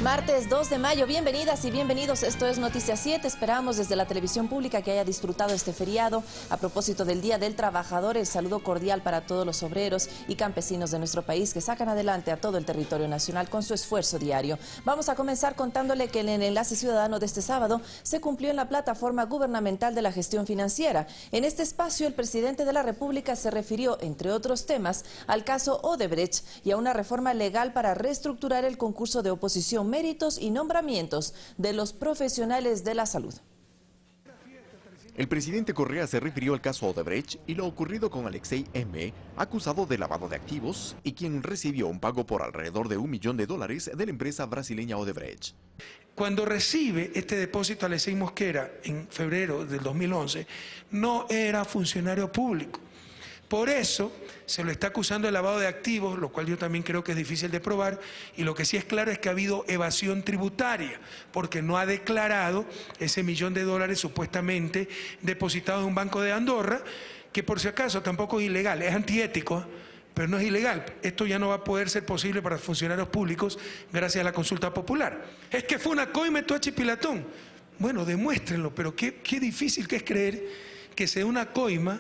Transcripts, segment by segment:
Martes 2 de mayo, bienvenidas y bienvenidos, esto es Noticias 7, esperamos desde la televisión pública que haya disfrutado este feriado. A propósito del Día del Trabajador, el saludo cordial para todos los obreros y campesinos de nuestro país que sacan adelante a todo el territorio nacional con su esfuerzo diario. Vamos a comenzar contándole que en el enlace ciudadano de este sábado se cumplió en la plataforma gubernamental de la gestión financiera. En este espacio el presidente de la República se refirió, entre otros temas, al caso Odebrecht y a una reforma legal para reestructurar el concurso de oposición, méritos y nombramientos de los profesionales de la salud. El presidente Correa se refirió al caso Odebrecht y lo ocurrido con Alexei M., acusado de lavado de activos y quien recibió un pago por alrededor de $1 millón de la empresa brasileña Odebrecht. Cuando recibe este depósito Alexei Mosquera en febrero del 2011, no era funcionario público. Por eso se lo está acusando de lavado de activos, lo cual yo también creo que es difícil de probar, y lo que sí es claro es que ha habido evasión tributaria, porque no ha declarado ese $1 millón supuestamente depositado en un banco de Andorra, que por si acaso tampoco es ilegal, es antiético, pero no es ilegal. Esto ya no va a poder ser posible para funcionarios públicos gracias a la consulta popular. Es que fue una coima Toachi Pilatón. Bueno, demuéstrenlo, pero qué difícil que es creer que sea una coima.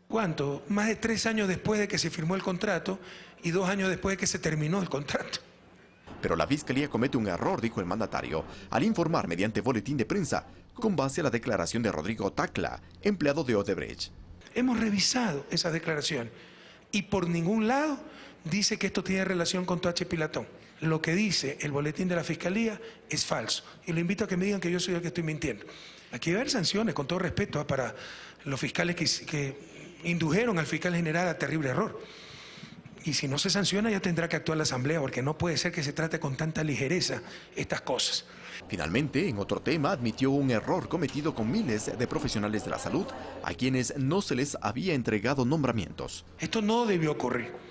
¿Cuánto? Más de 3 años después de que se firmó el contrato y 2 años después de que se terminó el contrato. Pero la Fiscalía comete un error, dijo el mandatario, al informar mediante boletín de prensa, con base a la declaración de Rodrigo Tacla, empleado de Odebrecht. Hemos revisado esa declaración y por ningún lado dice que esto tiene relación con Toachi Pilatón. Lo que dice el boletín de la Fiscalía es falso. Y le invito a que me digan que yo soy el que estoy mintiendo. Aquí va a haber sanciones, con todo respeto, para los fiscales que indujeron al fiscal general a terrible error. Y si no se sanciona ya tendrá que actuar la Asamblea, porque no puede ser que se trate con tanta ligereza estas cosas. Finalmente, en otro tema, admitió un error cometido con miles de profesionales de la salud a quienes no se les había entregado nombramientos. Esto no debió ocurrir.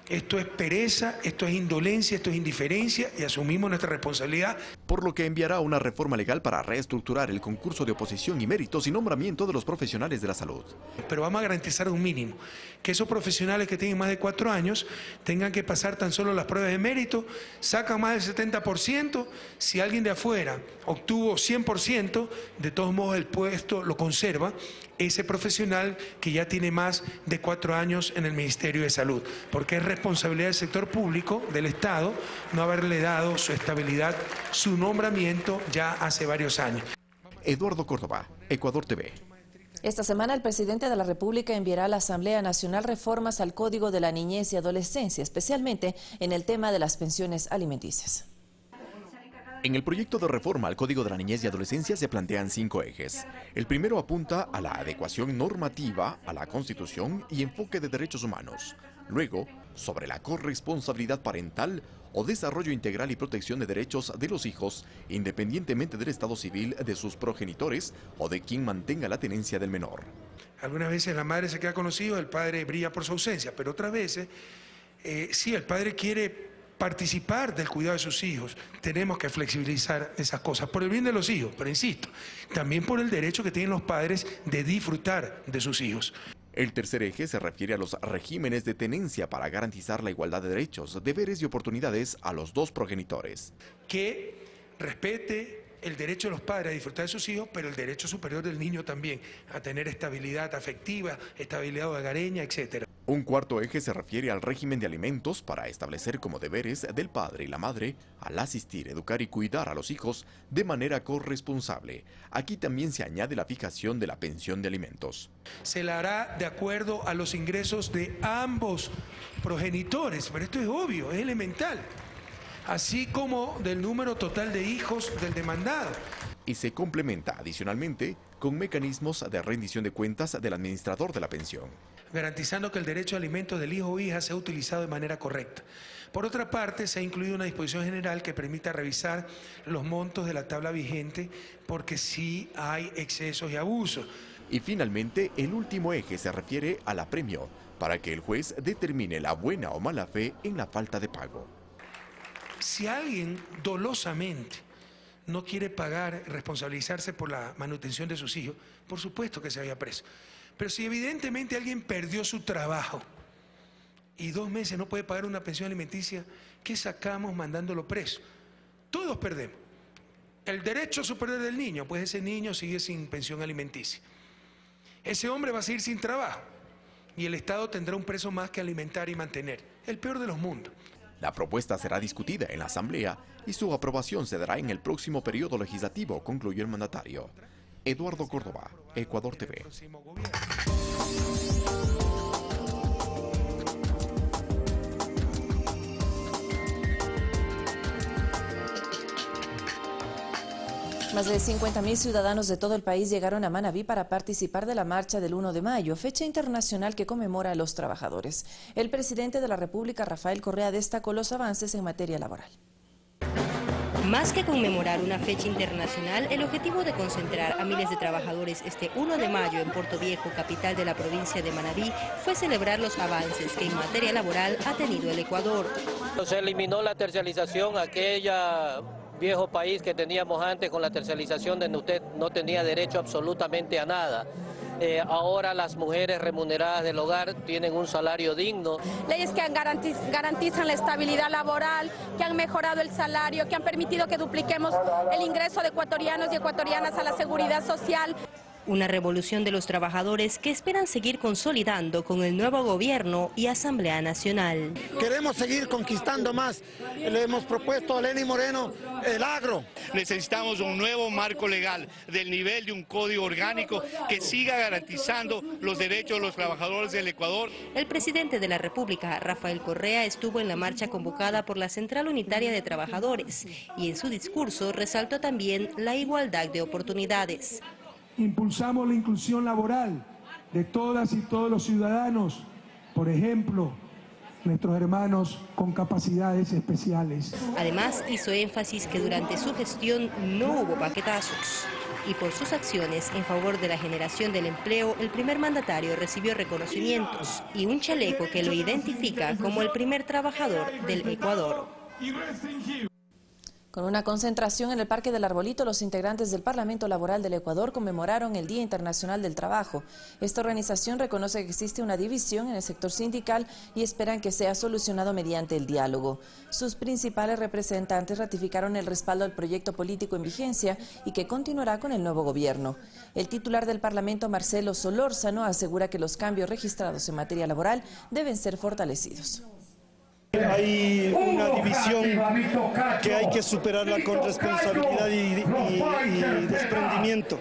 Esto es pereza, esto es indolencia, esto es indiferencia y asumimos nuestra responsabilidad. Por lo que enviará una reforma legal para reestructurar el concurso de oposición y méritos y nombramiento de los profesionales de la salud. Pero vamos a garantizar un mínimo, que esos profesionales que tienen más de 4 años tengan que pasar tan solo las pruebas de mérito, sacan más del 70%, si alguien de afuera obtuvo 100%, de todos modos el puesto lo conserva ese profesional que ya tiene más de 4 años en el Ministerio de Salud, porque es responsabilidad del sector público, del Estado, no haberle dado su estabilidad, su nombramiento ya hace varios años. Eduardo Córdoba, Ecuador TV. Esta semana el presidente de la República enviará a la Asamblea Nacional reformas al Código de la Niñez y Adolescencia, especialmente en el tema de las pensiones alimenticias. En el proyecto de reforma al Código de la Niñez y Adolescencia se plantean 5 ejes. El primero apunta a la adecuación normativa a la Constitución y enfoque de derechos humanos. Luego, sobre la corresponsabilidad parental o desarrollo integral y protección de derechos de los hijos, independientemente del estado civil de sus progenitores o de quien mantenga la tenencia del menor. Algunas veces la madre se queda con los hijos, el padre brilla por su ausencia, pero otras veces, sí, el padre quiere participar del cuidado de sus hijos. Tenemos que flexibilizar esas cosas por el bien de los hijos, pero insisto, también por el derecho que tienen los padres de disfrutar de sus hijos. El tercer eje se refiere a los regímenes de tenencia para garantizar la igualdad de derechos, deberes y oportunidades a los dos progenitores. Que respete el derecho de los padres a disfrutar de sus hijos, pero el derecho superior del niño también, a tener estabilidad afectiva, estabilidad hogareña, etc. Un cuarto eje se refiere al régimen de alimentos para establecer como deberes del padre y la madre al asistir, educar y cuidar a los hijos de manera corresponsable. Aquí también se añade la fijación de la pensión de alimentos. Se la hará de acuerdo a los ingresos de ambos progenitores, pero esto es obvio, es elemental, así como del número total de hijos del demandado. Y se complementa adicionalmente con mecanismos de rendición de cuentas del administrador de la pensión, garantizando que el derecho a alimentos del hijo o hija sea utilizado de manera correcta. Por otra parte, se ha incluido una disposición general que permita revisar los montos de la tabla vigente porque sí hay excesos y abusos. Y finalmente, el último eje se refiere al apremio, para que el juez determine la buena o mala fe en la falta de pago. Si alguien dolosamente no quiere pagar, responsabilizarse por la manutención de sus hijos, por supuesto que se vaya preso. Pero si evidentemente alguien perdió su trabajo y 2 meses no puede pagar una pensión alimenticia, ¿qué sacamos mandándolo preso? todos perdemos. El derecho superior del niño, pues ese niño sigue sin pensión alimenticia. Ese hombre va a seguir sin trabajo y el Estado tendrá un preso más que alimentar y mantener. El peor de los mundos. La propuesta será discutida en la Asamblea y su aprobación se dará en el próximo periodo legislativo, concluyó el mandatario. Eduardo Córdoba, Ecuador TV. Más de 50.000 ciudadanos de todo el país llegaron a Manabí para participar de la marcha del 1 de mayo, fecha internacional que conmemora a los trabajadores. El presidente de la República, Rafael Correa, destacó los avances en materia laboral. Más que conmemorar una fecha internacional, el objetivo de concentrar a miles de trabajadores este 1 de mayo en Puerto Viejo, capital de la provincia de Manabí, fue celebrar los avances que en materia laboral ha tenido el Ecuador. Se eliminó la tercialización, aquella viejo país que teníamos antes con la tercialización donde usted no tenía derecho absolutamente a nada. Ahora las mujeres remuneradas del hogar tienen un salario digno. Leyes que garantizan la estabilidad laboral, que han mejorado el salario, que han permitido que dupliquemos el ingreso de ecuatorianos y ecuatorianas a la seguridad social. Una revolución de los trabajadores que esperan seguir consolidando con el nuevo gobierno y Asamblea Nacional. Queremos seguir conquistando más. Le hemos propuesto a Lenín Moreno el agro. Necesitamos un nuevo marco legal del nivel de un código orgánico que siga garantizando los derechos de los trabajadores del Ecuador. El presidente de la República, Rafael Correa, estuvo en la marcha convocada por la Central Unitaria de Trabajadores y en su discurso resaltó también la igualdad de oportunidades. Impulsamos la inclusión laboral de todas y todos los ciudadanos, por ejemplo, nuestros hermanos con capacidades especiales. Además, hizo énfasis que durante su gestión no hubo paquetazos. Y por sus acciones en favor de la generación del empleo, el primer mandatario recibió reconocimientos y un chaleco que lo identifica como el primer trabajador del Ecuador. Con una concentración en el Parque del Arbolito, los integrantes del Parlamento Laboral del Ecuador conmemoraron el Día Internacional del Trabajo. Esta organización reconoce que existe una división en el sector sindical y esperan que sea solucionado mediante el diálogo. Sus principales representantes ratificaron el respaldo al proyecto político en vigencia y que continuará con el nuevo gobierno. El titular del Parlamento, Marcelo Solórzano, asegura que los cambios registrados en materia laboral deben ser fortalecidos. Hay una división que hay que superarla con responsabilidad y desprendimiento.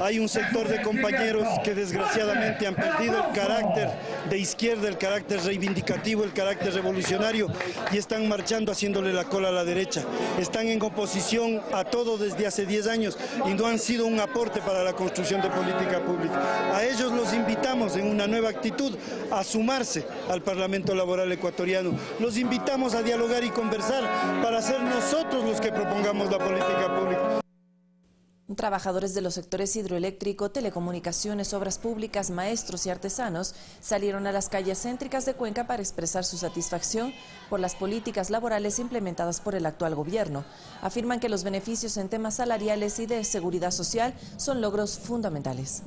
Hay un sector de compañeros que desgraciadamente han perdido el carácter de izquierda, el carácter reivindicativo, el carácter revolucionario y están marchando haciéndole la cola a la derecha. Están en oposición a todo desde hace 10 años y no han sido un aporte para la construcción de política pública. A ellos los invitamos en una nueva actitud a sumarse al Parlamento Laboral Ecuatoriano. Los invitamos a dialogar y conversar para ser nosotros los que propongamos la política pública. Trabajadores de los sectores hidroeléctrico, telecomunicaciones, obras públicas, maestros y artesanos salieron a las calles céntricas de Cuenca para expresar su satisfacción por las políticas laborales implementadas por el actual gobierno. Afirman que los beneficios en temas salariales y de seguridad social son logros fundamentales.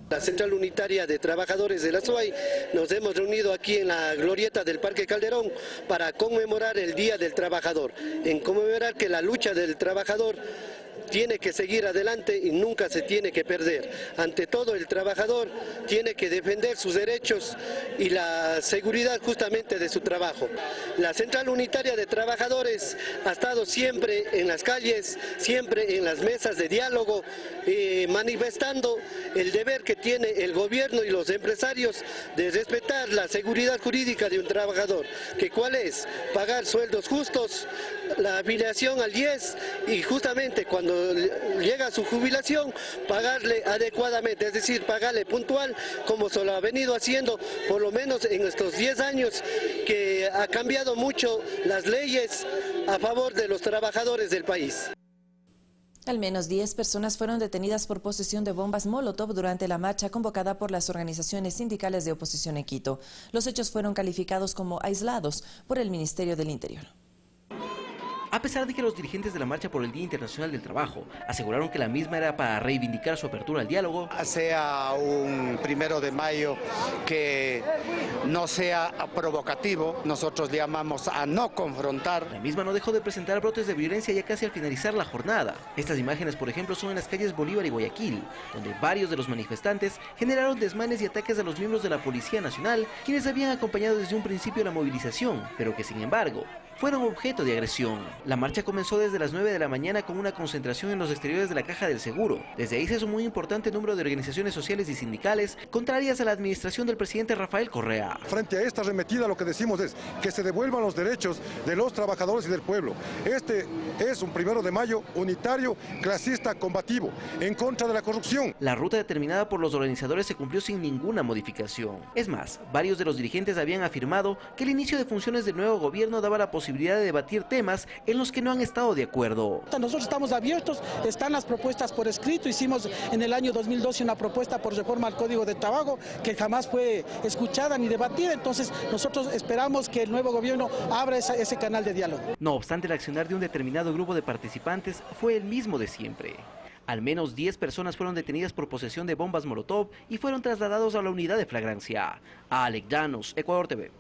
La Central Unitaria de Trabajadores de la SUAY nos hemos reunido aquí en la glorieta del Parque Calderón para conmemorar el Día del Trabajador, en conmemorar que la lucha del trabajador tiene que seguir adelante y nunca se tiene que perder. Ante todo, el trabajador tiene que defender sus derechos y la seguridad justamente de su trabajo. La Central Unitaria de Trabajadores ha estado siempre en las calles, siempre en las mesas de diálogo, manifestando el deber que tiene el gobierno y los empresarios de respetar la seguridad jurídica de un trabajador, que cuál es, pagar sueldos justos, la afiliación al IES y justamente cuando llega a su jubilación pagarle adecuadamente, es decir, pagarle puntual como se lo ha venido haciendo por lo menos en estos 10 años que ha cambiado mucho las leyes a favor de los trabajadores del país. Al menos 10 personas fueron detenidas por posesión de bombas Molotov durante la marcha convocada por las organizaciones sindicales de oposición en Quito. Los hechos fueron calificados como aislados por el Ministerio del Interior. A pesar de que los dirigentes de la marcha por el Día Internacional del Trabajo aseguraron que la misma era para reivindicar su apertura al diálogo, sea un 1 de mayo que no sea provocativo, nosotros llamamos a no confrontar. La misma no dejó de presentar brotes de violencia ya casi al finalizar la jornada. Estas imágenes, por ejemplo, son en las calles Bolívar y Guayaquil, donde varios de los manifestantes generaron desmanes y ataques a los miembros de la Policía Nacional, quienes habían acompañado desde un principio la movilización, pero que sin embargo fueron objeto de agresión. La marcha comenzó desde las 9 de la mañana con una concentración en los exteriores de la Caja del Seguro. Desde ahí se sumó un importante número de organizaciones sociales y sindicales contrarias a la administración del presidente Rafael Correa. Frente a esta arremetida lo que decimos es que se devuelvan los derechos de los trabajadores y del pueblo. Este es un 1 de mayo unitario, clasista, combativo, en contra de la corrupción. La ruta determinada por los organizadores se cumplió sin ninguna modificación. Es más, varios de los dirigentes habían afirmado que el inicio de funciones del nuevo gobierno daba la posibilidad de debatir temas en los que no han estado de acuerdo. Nosotros estamos abiertos, están las propuestas por escrito, hicimos en el año 2012 una propuesta por reforma al Código de Trabajo que jamás fue escuchada ni debatida, entonces nosotros esperamos que el nuevo gobierno abra ese canal de diálogo. No obstante, el accionar de un determinado grupo de participantes fue el mismo de siempre. Al menos 10 personas fueron detenidas por posesión de bombas Molotov y fueron trasladados a la unidad de flagrancia. Alec Llanos, Ecuador TV.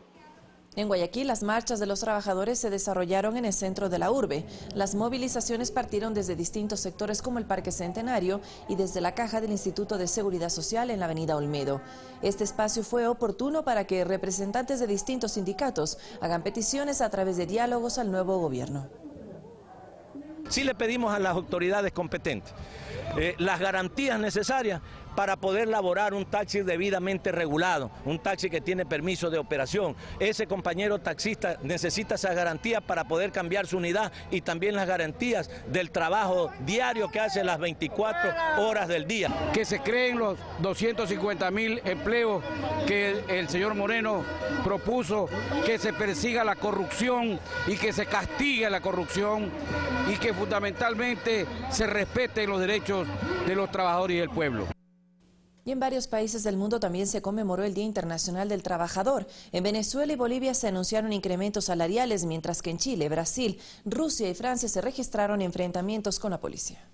En Guayaquil, las marchas de los trabajadores se desarrollaron en el centro de la urbe. Las movilizaciones partieron desde distintos sectores como el Parque Centenario y desde la caja del Instituto de Seguridad Social en la avenida Olmedo. Este espacio fue oportuno para que representantes de distintos sindicatos hagan peticiones a través de diálogos al nuevo gobierno. Sí le pedimos a las autoridades competentes las garantías necesarias para poder laborar un taxi debidamente regulado, un taxi que tiene permiso de operación. Ese compañero taxista necesita esas garantías para poder cambiar su unidad y también las garantías del trabajo diario que hace las 24 horas del día. Que se creen los 250.000 empleos que el señor Moreno propuso, que se persiga la corrupción y que se castigue la corrupción y que fundamentalmente se respeten los derechos de los trabajadores y del pueblo. Y en varios países del mundo también se conmemoró el Día Internacional del Trabajador. En Venezuela y Bolivia se anunciaron incrementos salariales, mientras que en Chile, Brasil, Rusia y Francia se registraron enfrentamientos con la policía.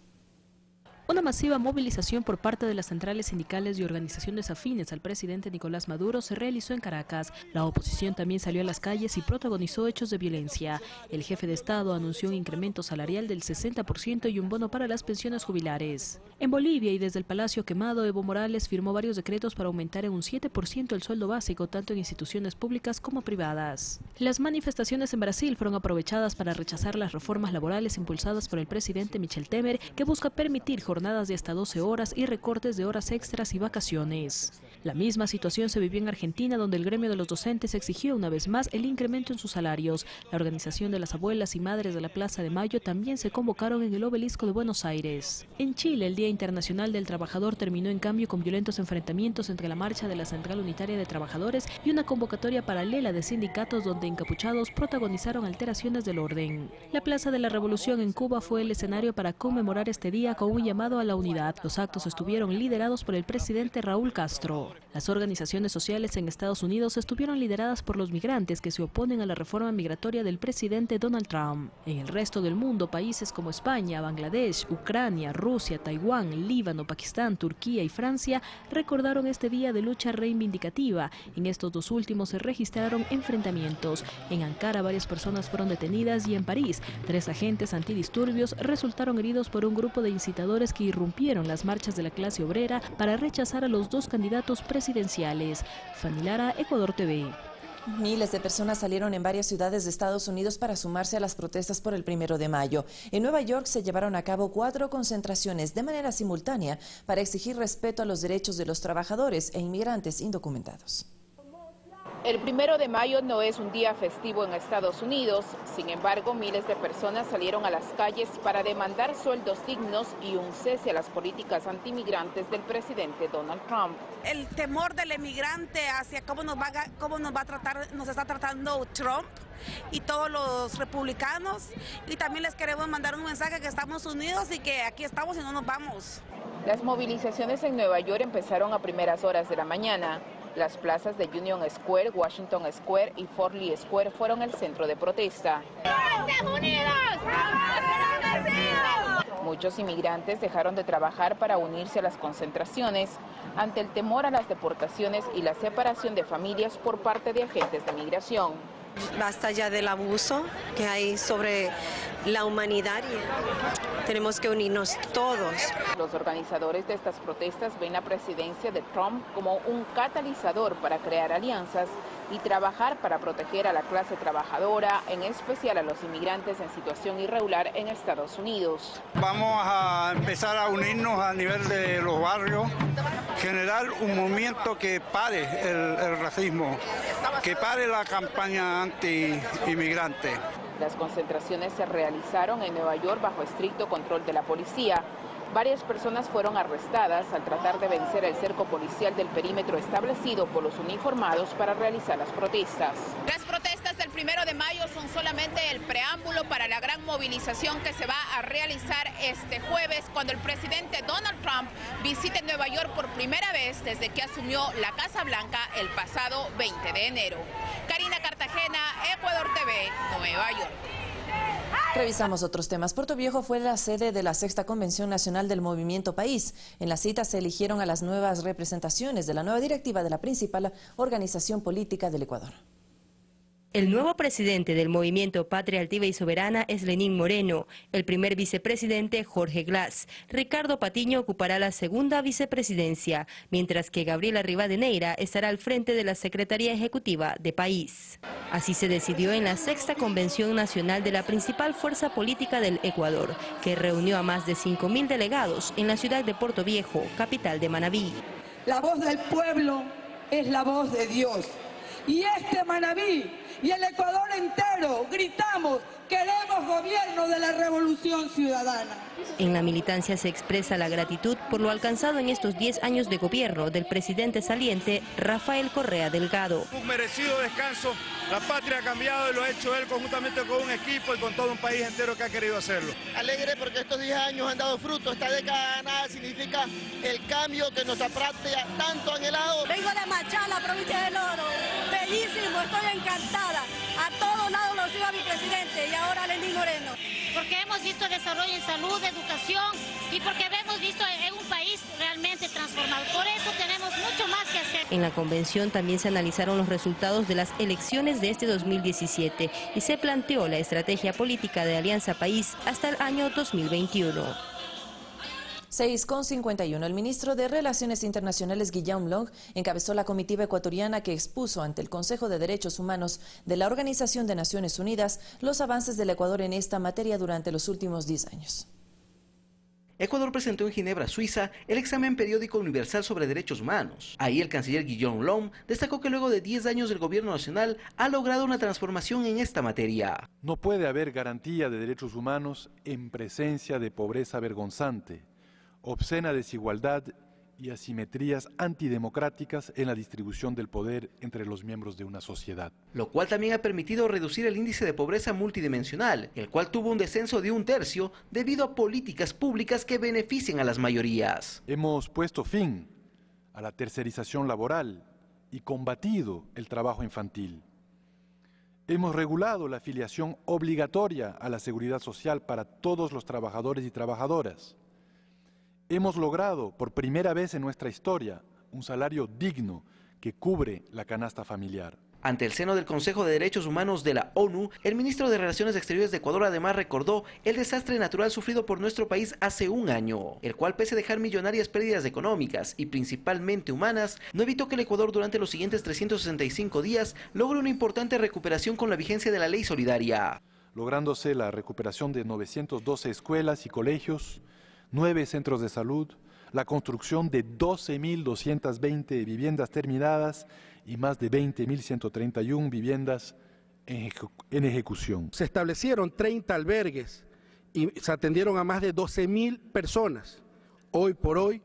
Una masiva movilización por parte de las centrales sindicales y organizaciones afines al presidente Nicolás Maduro se realizó en Caracas. La oposición también salió a las calles y protagonizó hechos de violencia. El jefe de Estado anunció un incremento salarial del 60% y un bono para las pensiones jubilares. En Bolivia y desde el Palacio Quemado, Evo Morales firmó varios decretos para aumentar en un 7% el sueldo básico, tanto en instituciones públicas como privadas. Las manifestaciones en Brasil fueron aprovechadas para rechazar las reformas laborales impulsadas por el presidente Michel Temer, que busca permitir jornadas de hasta 12 horas y recortes de horas extras y vacaciones. La misma situación se vivió en Argentina, donde el gremio de los docentes exigió una vez más el incremento en sus salarios. La organización de las abuelas y madres de la Plaza de Mayo también se convocaron en el Obelisco de Buenos Aires. En Chile, el Día Internacional del Trabajador terminó en cambio con violentos enfrentamientos entre la marcha de la Central Unitaria de Trabajadores y una convocatoria paralela de sindicatos donde encapuchados protagonizaron alteraciones del orden. La Plaza de la Revolución en Cuba fue el escenario para conmemorar este día con un llamado a la unidad. Los actos estuvieron liderados por el presidente Raúl Castro. Las organizaciones sociales en Estados Unidos estuvieron lideradas por los migrantes que se oponen a la reforma migratoria del presidente Donald Trump. En el resto del mundo, países como España, Bangladesh, Ucrania, Rusia, Taiwán, Líbano, Pakistán, Turquía y Francia recordaron este día de lucha reivindicativa. En estos dos últimos se registraron enfrentamientos. En Ankara varias personas fueron detenidas y en París 3 agentes antidisturbios resultaron heridos por un grupo de incitadores que irrumpieron las marchas de la clase obrera para rechazar a los dos candidatos presidenciales. Fanny Lara, Ecuador TV. Miles de personas salieron en varias ciudades de Estados Unidos para sumarse a las protestas por el 1 de mayo. En Nueva York se llevaron a cabo 4 concentraciones de manera simultánea para exigir respeto a los derechos de los trabajadores e inmigrantes indocumentados. El 1 de mayo no es un día festivo en Estados Unidos, sin embargo, miles de personas salieron a las calles para demandar sueldos dignos y un cese a las políticas antimigrantes del presidente Donald Trump. El temor del emigrante hacia cómo nos va a tratar, nos está tratando Trump y todos los republicanos, y también les queremos mandar un mensaje que estamos unidos y que aquí estamos y no nos vamos. Las movilizaciones en Nueva York empezaron a primeras horas de la mañana. Las plazas de Union Square, Washington Square y Fort Lee Square fueron el centro de protesta. Muchos inmigrantes dejaron de trabajar para unirse a las concentraciones ante el temor a las deportaciones y la separación de familias por parte de agentes de migración. Basta ya del abuso que hay sobre la humanidad y tenemos que unirnos todos. Los organizadores de estas protestas ven la presidencia de Trump como un catalizador para crear alianzas y trabajar para proteger a la clase trabajadora, en especial a los inmigrantes en situación irregular en Estados Unidos. Vamos a empezar a unirnos a nivel de los barrios, generar un movimiento que pare el racismo, que pare la campaña anti-inmigrante. Las concentraciones se realizaron en Nueva York bajo estricto control de la policía. Varias personas fueron arrestadas al tratar de vencer el cerco policial del perímetro establecido por los uniformados para realizar las protestas. Las protestas del 1 de mayo son solamente el preámbulo para la gran movilización que se va a realizar este jueves cuando el presidente Donald Trump visite Nueva York por primera vez desde que asumió la Casa Blanca el pasado 20 de enero. Karina Cartagena, Ecuador TV, Nueva York. Revisamos otros temas. Puerto Viejo fue la sede de la 6ª Convención Nacional del Movimiento País. En la cita se eligieron a las nuevas representaciones de la nueva directiva de la principal organización política del Ecuador. El nuevo presidente del movimiento Patria Altiva y Soberana es Lenín Moreno, el primer vicepresidente Jorge Glass. Ricardo Patiño ocupará la segunda vicepresidencia, mientras que Gabriela Rivadeneira estará al frente de la Secretaría Ejecutiva de País. Así se decidió en la 6ª Convención Nacional de la principal fuerza política del Ecuador, que reunió a más de 5.000 delegados en la ciudad de Puerto Viejo, capital de Manabí. La voz del pueblo es la voz de Dios. Y este Manabí y el Ecuador entero gritamos: queremos gobierno de la Revolución Ciudadana. En la militancia se expresa la gratitud por lo alcanzado en estos 10 años de gobierno del presidente saliente Rafael Correa Delgado. Un merecido descanso, la patria ha cambiado y lo ha hecho él conjuntamente con un equipo y con todo un país entero que ha querido hacerlo. Alegre porque estos 10 años han dado fruto, esta década ganada significa el cambio que nuestra patria tanto ha anhelado. Vengo de Machala, provincia del Oro, bellísimo, estoy encantada. A todos lados lo sigo a mi presidente y ahora a Lenín Moreno. Porque hemos visto desarrollo en salud, educación y porque hemos visto en un país realmente transformado. Por eso tenemos mucho más que hacer. En la convención también se analizaron los resultados de las elecciones de este 2017 y se planteó la estrategia política de Alianza País hasta el año 2021. 6:51. El ministro de Relaciones Internacionales, Guillaume Long, encabezó la comitiva ecuatoriana que expuso ante el Consejo de Derechos Humanos de la Organización de Naciones Unidas los avances del Ecuador en esta materia durante los últimos 10 años. Ecuador presentó en Ginebra, Suiza, el examen periódico universal sobre derechos humanos. Ahí el canciller Guillaume Long destacó que luego de 10 años del gobierno nacional ha logrado una transformación en esta materia. No puede haber garantía de derechos humanos en presencia de pobreza vergonzante, obscena desigualdad y asimetrías antidemocráticas en la distribución del poder entre los miembros de una sociedad. Lo cual también ha permitido reducir el índice de pobreza multidimensional, el cual tuvo un descenso de 1/3 debido a políticas públicas que benefician a las mayorías. Hemos puesto fin a la tercerización laboral y combatido el trabajo infantil. Hemos regulado la afiliación obligatoria a la seguridad social para todos los trabajadores y trabajadoras. Hemos logrado, por primera vez en nuestra historia, un salario digno que cubre la canasta familiar. Ante el seno del Consejo de Derechos Humanos de la ONU, el ministro de Relaciones Exteriores de Ecuador además recordó el desastre natural sufrido por nuestro país hace un año, el cual, pese a dejar millonarias pérdidas económicas y principalmente humanas, no evitó que el Ecuador durante los siguientes 365 días logre una importante recuperación con la vigencia de la ley solidaria. Lográndose la recuperación de 912 escuelas y colegios, 9 centros de salud, la construcción de 12.220 viviendas terminadas y más de 20.131 viviendas en ejecución. Se establecieron 30 albergues y se atendieron a más de 12.000 personas. Hoy por hoy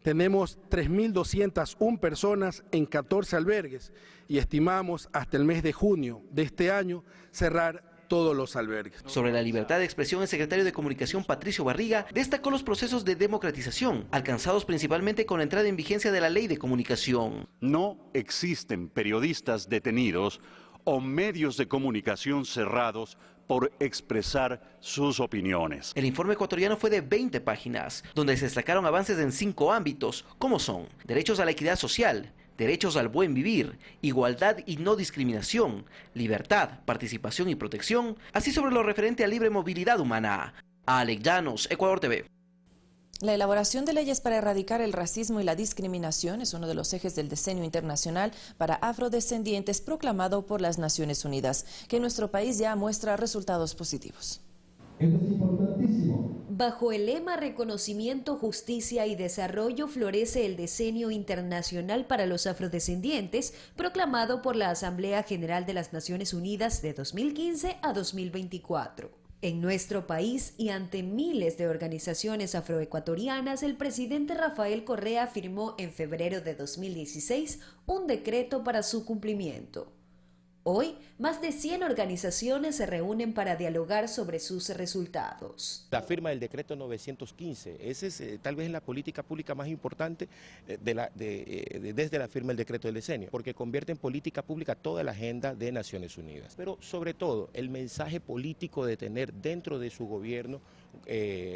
tenemos 3.201 personas en 14 albergues y estimamos hasta el mes de junio de este año cerrar todos los albergues. Sobre la libertad de expresión, el secretario de Comunicación, Patricio Barriga, destacó los procesos de democratización, alcanzados principalmente con la entrada en vigencia de la Ley de Comunicación. No existen periodistas detenidos o medios de comunicación cerrados por expresar sus opiniones. El informe ecuatoriano fue de 20 páginas, donde se destacaron avances en 5 ámbitos, como son derechos a la equidad social, derechos al buen vivir, igualdad y no discriminación, libertad, participación y protección, así sobre lo referente a libre movilidad humana. Alex Llanos, Ecuador TV. La elaboración de leyes para erradicar el racismo y la discriminación es uno de los ejes del Decenio Internacional para Afrodescendientes proclamado por las Naciones Unidas, que en nuestro país ya muestra resultados positivos. Esto es importantísimo. Bajo el lema Reconocimiento, Justicia y Desarrollo florece el Decenio Internacional para los Afrodescendientes, proclamado por la Asamblea General de las Naciones Unidas de 2015 a 2024. En nuestro país y ante miles de organizaciones afroecuatorianas, el presidente Rafael Correa firmó en febrero de 2016 un decreto para su cumplimiento. Hoy, más de 100 organizaciones se reúnen para dialogar sobre sus resultados. La firma del decreto 915, esa es tal vez la política pública más importante desde la firma del decreto del decenio, porque convierte en política pública toda la agenda de Naciones Unidas. Pero sobre todo, el mensaje político de tener dentro de su gobierno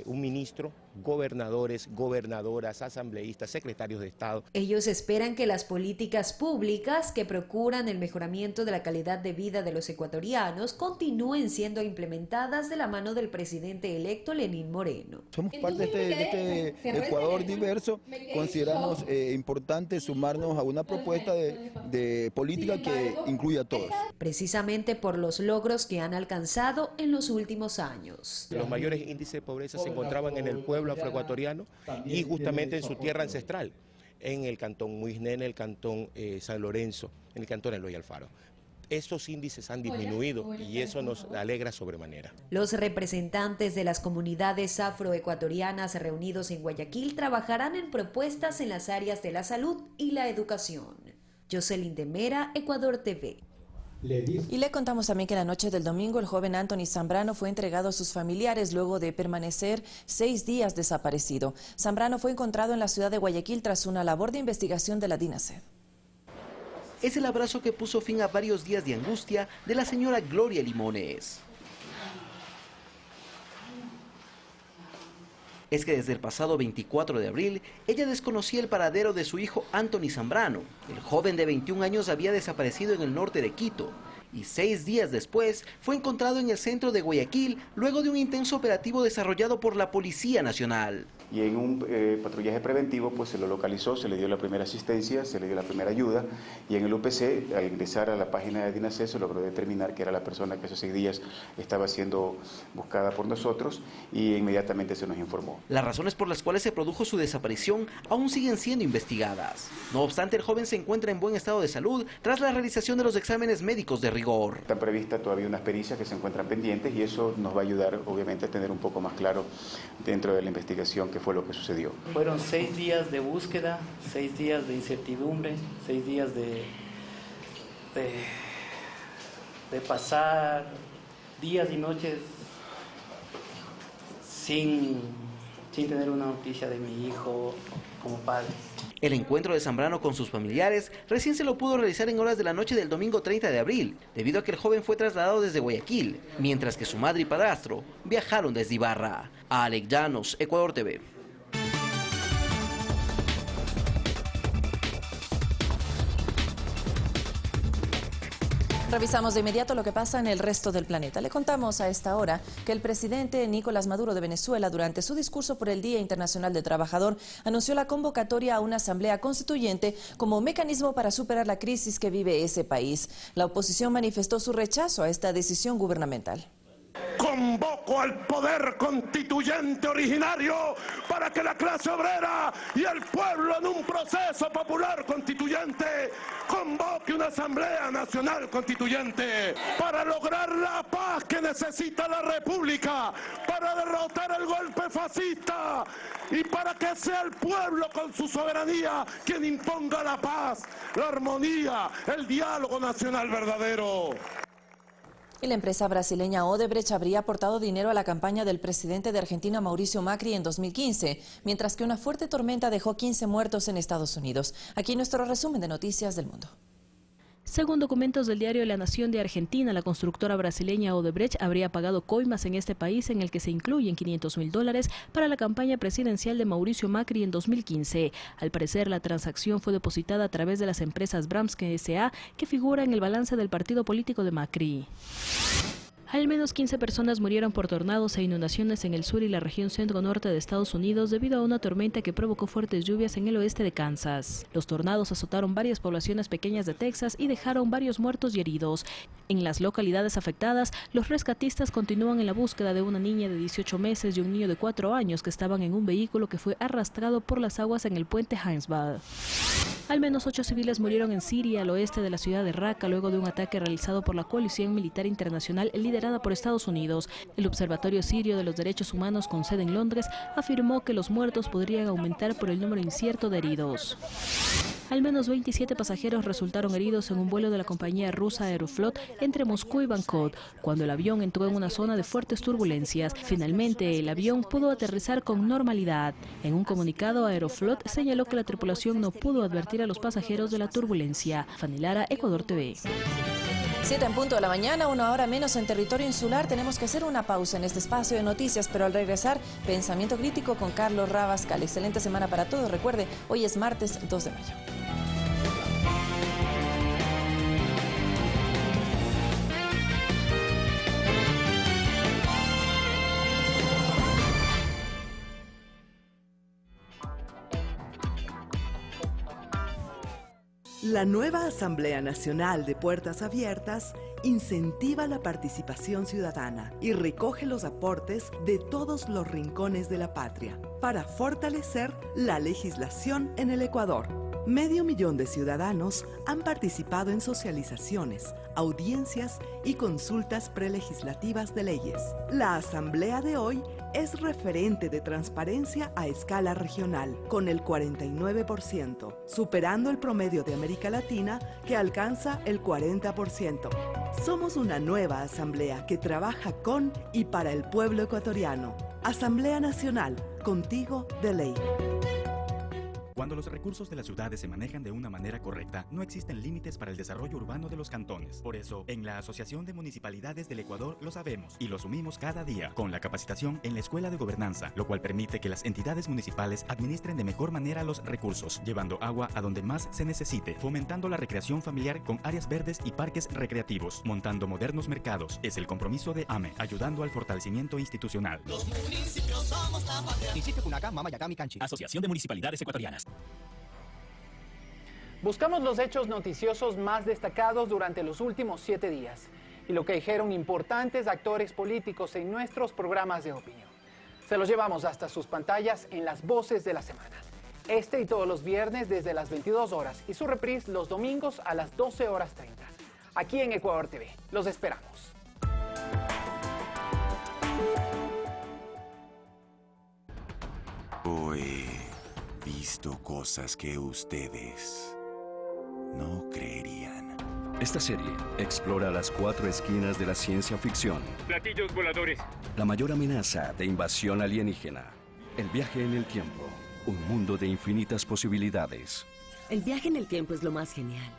un ministro, gobernadores, gobernadoras, asambleístas, secretarios de Estado. Ellos esperan que las políticas públicas que procuran el mejoramiento de la calidad de vida de los ecuatorianos continúen siendo implementadas de la mano del presidente electo Lenín Moreno. Somos parte de este Ecuador diverso, consideramos importante sumarnos a una propuesta de política que incluya a todos. Precisamente por los logros que han alcanzado en los últimos años. Los mayores índices de pobreza se encontraban en el pueblo afroecuatoriano y justamente en su tierra ancestral, en el cantón Muisné, en el cantón San Lorenzo, en el cantón Eloy Alfaro. Estos índices han disminuido y eso nos alegra sobremanera. Los representantes de las comunidades afroecuatorianas reunidos en Guayaquil trabajarán en propuestas en las áreas de la salud y la educación. Jocelyn de Mera, Ecuador TV. Y le contamos también que la noche del domingo el joven Anthony Zambrano fue entregado a sus familiares luego de permanecer 6 días desaparecido. Zambrano fue encontrado en la ciudad de Guayaquil tras una labor de investigación de la DINASED. Es el abrazo que puso fin a varios días de angustia de la señora Gloria Limones. Es que desde el pasado 24 de abril, ella desconocía el paradero de su hijo Anthony Zambrano. El joven de 21 años había desaparecido en el norte de Quito y 6 días después fue encontrado en el centro de Guayaquil luego de un intenso operativo desarrollado por la Policía Nacional. Y en un patrullaje preventivo pues se lo localizó, se le dio la primera asistencia, se le dio la primera ayuda y en el UPC, al ingresar a la página de DINASED, se logró determinar que era la persona que esos 6 días estaba siendo buscada por nosotros y inmediatamente se nos informó. Las razones por las cuales se produjo su desaparición aún siguen siendo investigadas. No obstante, el joven se encuentra en buen estado de salud tras la realización de los exámenes médicos de rigor. Están previstas todavía unas pericias que se encuentran pendientes y eso nos va a ayudar obviamente a tener un poco más claro dentro de la investigación qué fue lo que sucedió. Fueron 6 días de búsqueda, 6 días de incertidumbre, 6 días de pasar días y noches sin tener una noticia de mi hijo como padre. El encuentro de Zambrano con sus familiares recién se lo pudo realizar en horas de la noche del domingo 30 de abril, debido a que el joven fue trasladado desde Guayaquil, mientras que su madre y padrastro viajaron desde Ibarra. Alex Llanos, Ecuador TV. Revisamos de inmediato lo que pasa en el resto del planeta. Le contamos a esta hora que el presidente Nicolás Maduro de Venezuela, durante su discurso por el Día Internacional del Trabajador, anunció la convocatoria a una asamblea constituyente como mecanismo para superar la crisis que vive ese país. La oposición manifestó su rechazo a esta decisión gubernamental. Convoco al poder constituyente originario para que la clase obrera y el pueblo en un proceso popular constituyente convoque una asamblea nacional constituyente para lograr la paz que necesita la república, para derrotar el golpe fascista y para que sea el pueblo con su soberanía quien imponga la paz, la armonía, el diálogo nacional verdadero. Y la empresa brasileña Odebrecht habría aportado dinero a la campaña del presidente de Argentina, Mauricio Macri, en 2015, mientras que una fuerte tormenta dejó 15 muertos en Estados Unidos. Aquí nuestro resumen de Noticias del Mundo. Según documentos del diario La Nación de Argentina, la constructora brasileña Odebrecht habría pagado coimas en este país, en el que se incluyen $500.000 para la campaña presidencial de Mauricio Macri en 2015. Al parecer, la transacción fue depositada a través de las empresas Braskem S.A., que figura en el balance del partido político de Macri. Al menos 15 personas murieron por tornados e inundaciones en el sur y la región centro-norte de Estados Unidos debido a una tormenta que provocó fuertes lluvias en el oeste de Kansas. Los tornados azotaron varias poblaciones pequeñas de Texas y dejaron varios muertos y heridos. En las localidades afectadas, los rescatistas continúan en la búsqueda de una niña de 18 meses y un niño de 4 años que estaban en un vehículo que fue arrastrado por las aguas en el puente Heinsbad. Al menos 8 civiles murieron en Siria, al oeste de la ciudad de Raqqa, luego de un ataque realizado por la coalición militar internacional liderada por Estados Unidos. El Observatorio Sirio de los Derechos Humanos, con sede en Londres, afirmó que los muertos podrían aumentar por el número incierto de heridos. Al menos 27 pasajeros resultaron heridos en un vuelo de la compañía rusa Aeroflot entre Moscú y Bangkok, cuando el avión entró en una zona de fuertes turbulencias. Finalmente, el avión pudo aterrizar con normalidad. En un comunicado, Aeroflot señaló que la tripulación no pudo advertir a los pasajeros de la turbulencia. Fanny Lara, Ecuador TV. 7 en punto de la mañana, 1 hora menos en territorio insular. Tenemos que hacer una pausa en este espacio de noticias, pero al regresar, pensamiento crítico con Carlos Rabascal. Excelente semana para todos. Recuerde, hoy es martes 2 de mayo. La nueva Asamblea Nacional de Puertas Abiertas incentiva la participación ciudadana y recoge los aportes de todos los rincones de la patria para fortalecer la legislación en el Ecuador. 500,000 de ciudadanos han participado en socializaciones, audiencias y consultas prelegislativas de leyes. La asamblea de hoy es referente de transparencia a escala regional, con el 49%, superando el promedio de América Latina, que alcanza el 40%. Somos una nueva asamblea que trabaja con y para el pueblo ecuatoriano. Asamblea Nacional, contigo de ley. Cuando los recursos de las ciudades se manejan de una manera correcta, no existen límites para el desarrollo urbano de los cantones. Por eso, en la Asociación de Municipalidades del Ecuador lo sabemos y lo asumimos cada día con la capacitación en la Escuela de Gobernanza, lo cual permite que las entidades municipales administren de mejor manera los recursos, llevando agua a donde más se necesite, fomentando la recreación familiar con áreas verdes y parques recreativos, montando modernos mercados. Es el compromiso de AME, ayudando al fortalecimiento institucional. Los municipios somos la patria. Municipio Punacá, Mamayacami, Canchi. Asociación de Municipalidades Ecuatorianas. Buscamos los hechos noticiosos más destacados durante los últimos 7 días y lo que dijeron importantes actores políticos en nuestros programas de opinión. Se los llevamos hasta sus pantallas en las voces de la semana. Este y todos los viernes desde las 22 horas y su reprise los domingos a las 12:30. Aquí en Ecuador TV. Los esperamos. He visto cosas que ustedes no creerían. Esta serie explora las 4 esquinas de la ciencia ficción. Platillos voladores. La mayor amenaza de invasión alienígena. El viaje en el tiempo. Un mundo de infinitas posibilidades. El viaje en el tiempo es lo más genial.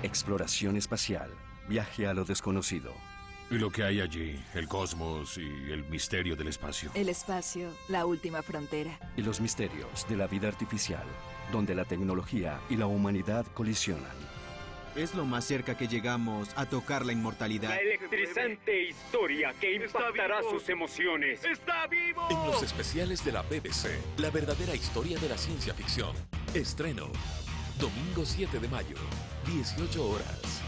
Exploración espacial. Viaje a lo desconocido. Y lo que hay allí, el cosmos y el misterio del espacio. El espacio, la última frontera. Y los misterios de la vida artificial, donde la tecnología y la humanidad colisionan. Es lo más cerca que llegamos a tocar la inmortalidad. La electrizante historia que impactará sus emociones. ¡Está vivo! En los especiales de la BBC, la verdadera historia de la ciencia ficción. Estreno, domingo 7 de mayo, 18 horas.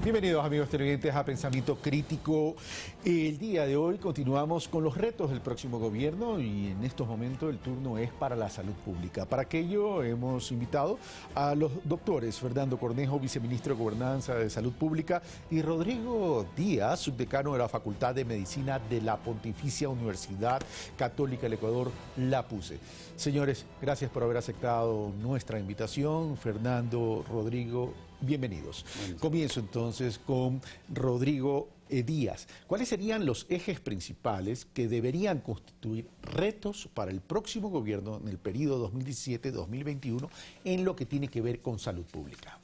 Bienvenidos amigos televidentes a Pensamiento Crítico. El día de hoy continuamos con los retos del próximo gobierno y en estos momentos el turno es para la salud pública. Para aquello hemos invitado a los doctores Fernando Cornejo, viceministro de Gobernanza de Salud Pública, y Rodrigo Díaz, subdecano de la Facultad de Medicina de la Pontificia Universidad Católica del Ecuador, la PUCE. Señores, gracias por haber aceptado nuestra invitación. Fernando, Rodrigo, bienvenidos. Comienzo entonces con Rodrigo Díaz. ¿Cuáles serían los ejes principales que deberían constituir retos para el próximo gobierno en el periodo 2017-2021 en lo que tiene que ver con salud pública?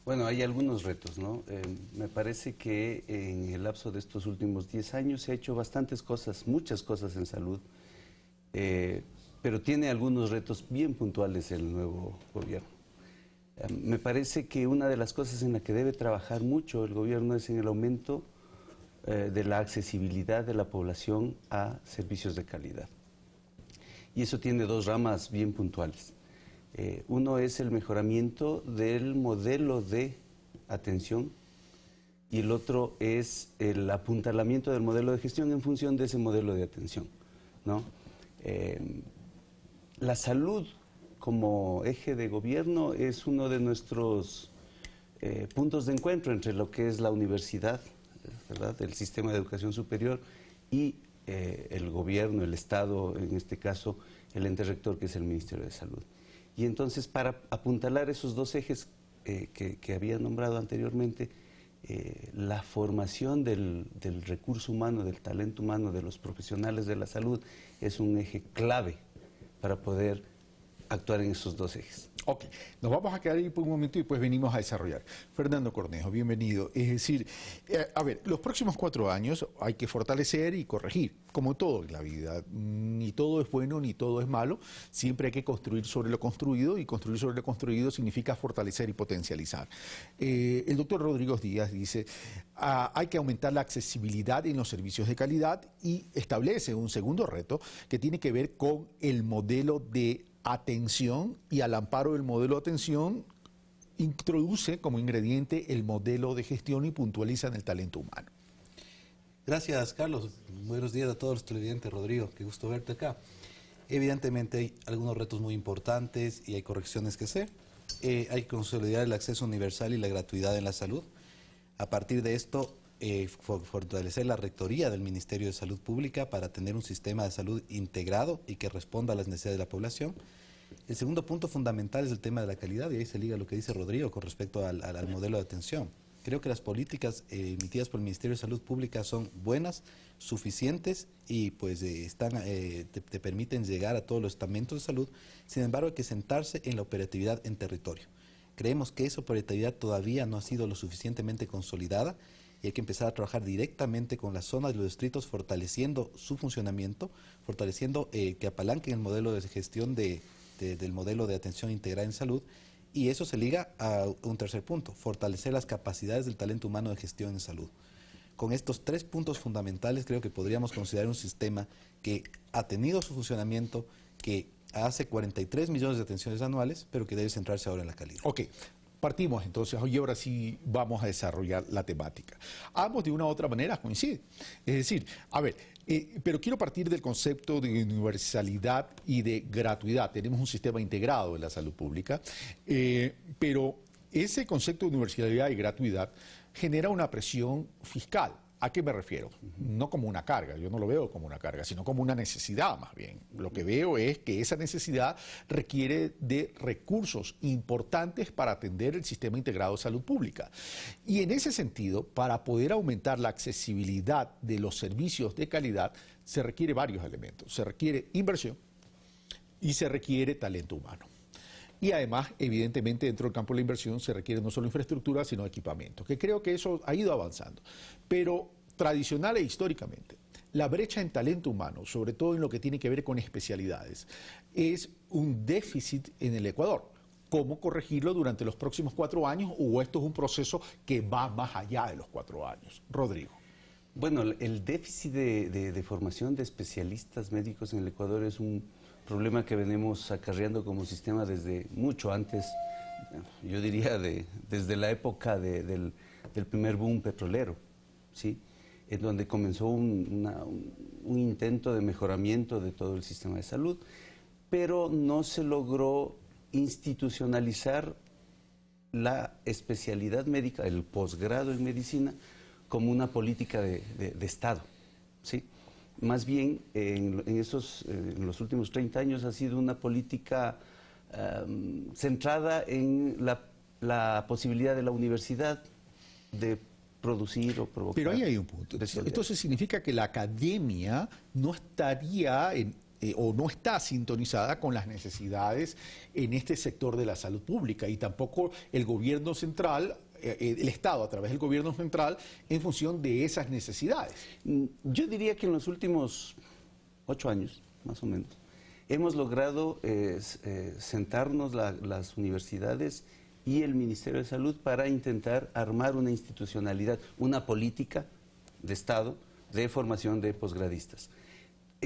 Bueno, hay algunos retos, ¿no? Me parece que en el lapso de estos últimos 10 años se ha hecho bastantes cosas, muchas cosas en salud, pero tiene algunos retos bien puntuales el nuevo gobierno. Me parece que una de las cosas en la que debe trabajar mucho el gobierno es en el aumento de la accesibilidad de la población a servicios de calidad. Y eso tiene dos ramas bien puntuales. Uno es el mejoramiento del modelo de atención y el otro es el apuntalamiento del modelo de gestión en función de ese modelo de atención, ¿no? La salud como eje de gobierno es uno de nuestros puntos de encuentro entre lo que es la universidad, ¿verdad?, el sistema de educación superior y el gobierno, el Estado, en este caso el ente rector que es el Ministerio de Salud. Y entonces para apuntalar esos dos ejes que había nombrado anteriormente, la formación del recurso humano, del talento humano, de los profesionales de la salud es un eje clave para poder actuar en esos dos ejes. Ok, nos vamos a quedar ahí por un momento y pues venimos a desarrollar. Fernando Cornejo, bienvenido. Es decir, a ver, los próximos 4 años hay que fortalecer y corregir, como todo en la vida. Ni todo es bueno ni todo es malo, siempre hay que construir sobre lo construido y construir sobre lo construido significa fortalecer y potencializar. El doctor Rodrigo Díaz dice, hay que aumentar la accesibilidad en los servicios de calidad y establece un segundo reto que tiene que ver con el modelo de atención y al amparo del modelo de atención introduce como ingrediente el modelo de gestión y puntualiza en el talento humano. Gracias, Carlos. Buenos días a todos los televidentes. Rodrigo, qué gusto verte acá. Evidentemente hay algunos retos muy importantes y hay correcciones que hacer. Hay que consolidar el acceso universal y la gratuidad en la salud. A partir de esto, fortalecer la rectoría del Ministerio de Salud Pública para tener un sistema de salud integrado y que responda a las necesidades de la población. El segundo punto fundamental es el tema de la calidad, y ahí se liga lo que dice Rodrigo con respecto al modelo de atención. Creo que las políticas emitidas por el Ministerio de Salud Pública son buenas, suficientes y pues te permiten llegar a todos los estamentos de salud. Sin embargo, hay que sentarse en la operatividad en territorio. Creemos que esa operatividad todavía no ha sido lo suficientemente consolidada y hay que empezar a trabajar directamente con las zonas de los distritos, fortaleciendo su funcionamiento, fortaleciendo que apalanquen el modelo de gestión del modelo de atención integral en salud, y eso se liga a un tercer punto, fortalecer las capacidades del talento humano de gestión en salud. Con estos 3 puntos fundamentales creo que podríamos considerar un sistema que ha tenido su funcionamiento, que hace 43 millones de atenciones anuales, pero que debe centrarse ahora en la calidad. Ok. Partimos entonces, y ahora sí vamos a desarrollar la temática. Ambos de una u otra manera coinciden. Es decir, a ver, pero quiero partir del concepto de universalidad y de gratuidad. Tenemos un sistema integrado de la salud pública, pero ese concepto de universalidad y gratuidad genera una presión fiscal. ¿A qué me refiero? No como una carga, yo no lo veo como una carga, sino como una necesidad más bien. Lo que veo es que esa necesidad requiere de recursos importantes para atender el sistema integrado de salud pública. Y en ese sentido, para poder aumentar la accesibilidad de los servicios de calidad, se requiere varios elementos. Se requiere inversión y se requiere talento humano. Y además, evidentemente, dentro del campo de la inversión se requiere no solo infraestructura, sino equipamiento, que creo que eso ha ido avanzando. Pero tradicional e históricamente, la brecha en talento humano, sobre todo en lo que tiene que ver con especialidades, es un déficit en el Ecuador. ¿Cómo corregirlo durante los próximos 4 años? ¿O esto es un proceso que va más allá de los 4 años? Rodrigo. Bueno, el déficit de formación de especialistas médicos en el Ecuador es un problema que venimos acarreando como sistema desde mucho antes yo diría desde la época del primer boom petrolero, ¿sí? En donde comenzó un intento de mejoramiento de todo el sistema de salud, pero no se logró institucionalizar la especialidad médica, el posgrado en medicina, como una política de Estado, ¿sí? Más bien, en los últimos 30 años ha sido una política centrada en la posibilidad de la universidad de producir o provocar. Pero ahí hay un punto. Entonces significa que la academia no estaría o no está sintonizada con las necesidades en este sector de la salud pública, y tampoco el gobierno central, el Estado a través del gobierno central, en función de esas necesidades. Yo diría que en los últimos 8 años, más o menos, hemos logrado sentarnos las universidades y el Ministerio de Salud para intentar armar una institucionalidad, una política de Estado de formación de posgradistas.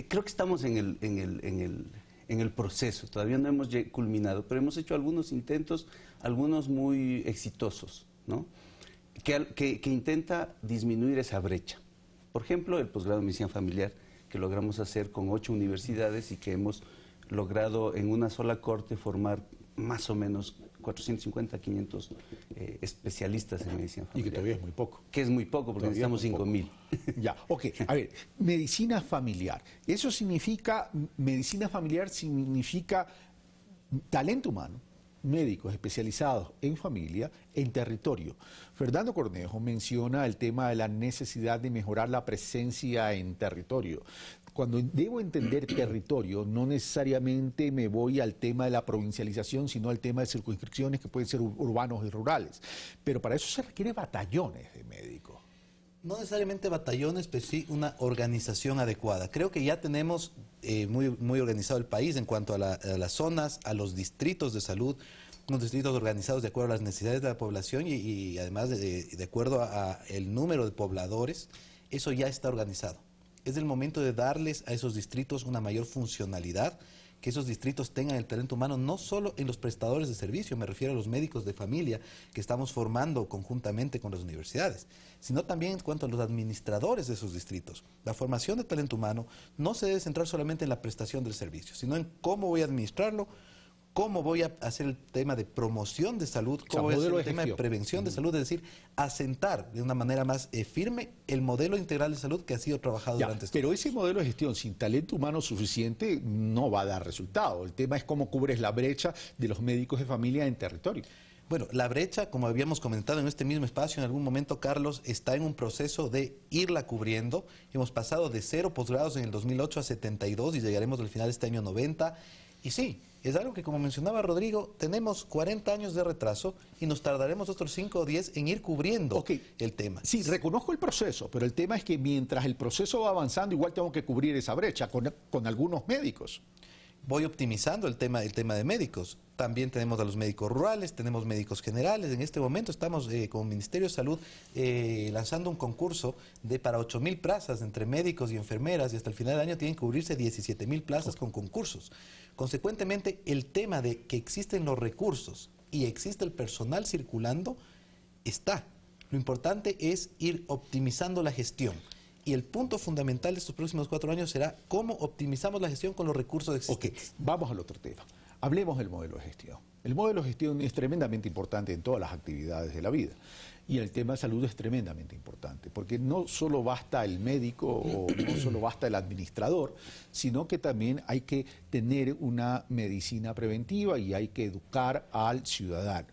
Creo que estamos en el proceso, todavía no hemos culminado, pero hemos hecho algunos intentos, algunos muy exitosos, ¿no? Que intenta disminuir esa brecha. Por ejemplo, el posgrado de medicina familiar, que logramos hacer con 8 universidades y que hemos logrado en una sola corte formar más o menos 450, 500 especialistas en medicina familiar. Y que todavía es muy poco. Que es muy poco, porque necesitamos 5.000. Ya, ok. A ver, medicina familiar. Eso significa, medicina familiar significa talento humano, médicos especializados en familia, en territorio. Fernando Cornejo menciona el tema de la necesidad de mejorar la presencia en territorio. Cuando debo entender territorio, no necesariamente me voy al tema de la provincialización, sino al tema de circunscripciones que pueden ser urbanos y rurales. Pero para eso se requiere batallones de médicos. No necesariamente batallones, pero sí una organización adecuada. Creo que ya tenemos muy organizado el país en cuanto a las zonas, a los distritos de salud, unos distritos organizados de acuerdo a las necesidades de la población y además de acuerdo a el número de pobladores. Eso ya está organizado. Es el momento de darles a esos distritos una mayor funcionalidad, que esos distritos tengan el talento humano no solo en los prestadores de servicio, me refiero a los médicos de familia que estamos formando conjuntamente con las universidades, sino también en cuanto a los administradores de esos distritos. La formación de talento humano no se debe centrar solamente en la prestación del servicio, sino en cómo voy a administrarlo, cómo voy a hacer el tema de promoción de salud, cómo voy a hacer el tema de prevención de salud, es decir, asentar de una manera más firme el modelo integral de salud que ha sido trabajado durante Pero ese modelo de gestión sin talento humano suficiente no va a dar resultado. El tema es cómo cubres la brecha de los médicos de familia en territorio. Bueno, la brecha, como habíamos comentado en este mismo espacio en algún momento, Carlos, está en un proceso de irla cubriendo. Hemos pasado de 0 posgrados en el 2008 a 72 y llegaremos al final de este año a 90. Y sí, es algo que, como mencionaba Rodrigo, tenemos 40 años de retraso y nos tardaremos otros 5 o 10 en ir cubriendo el tema. Sí, reconozco el proceso, pero el tema es que mientras el proceso va avanzando, igual tengo que cubrir esa brecha con algunos médicos. Voy optimizando el tema de médicos. También tenemos a los médicos rurales, tenemos médicos generales. En este momento estamos como Ministerio de Salud lanzando un concurso para 8.000 plazas entre médicos y enfermeras, y hasta el final del año tienen que cubrirse 17.000 plazas con concursos. Consecuentemente, el tema de que existen los recursos y existe el personal circulando está. Lo importante es ir optimizando la gestión. Y el punto fundamental de estos próximos 4 años será cómo optimizamos la gestión con los recursos existentes. Vamos al otro tema. Hablemos del modelo de gestión. El modelo de gestión es tremendamente importante en todas las actividades de la vida. Y el tema de salud es tremendamente importante, porque no solo basta el médico o no solo basta el administrador, sino que también hay que tener una medicina preventiva y hay que educar al ciudadano.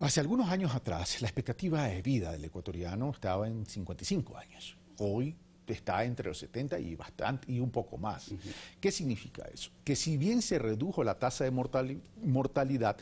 Hace algunos años atrás, la expectativa de vida del ecuatoriano estaba en 55 años. Hoy está entre los 70 y un poco más. ¿Qué significa eso? Que si bien se redujo la tasa de mortalidad,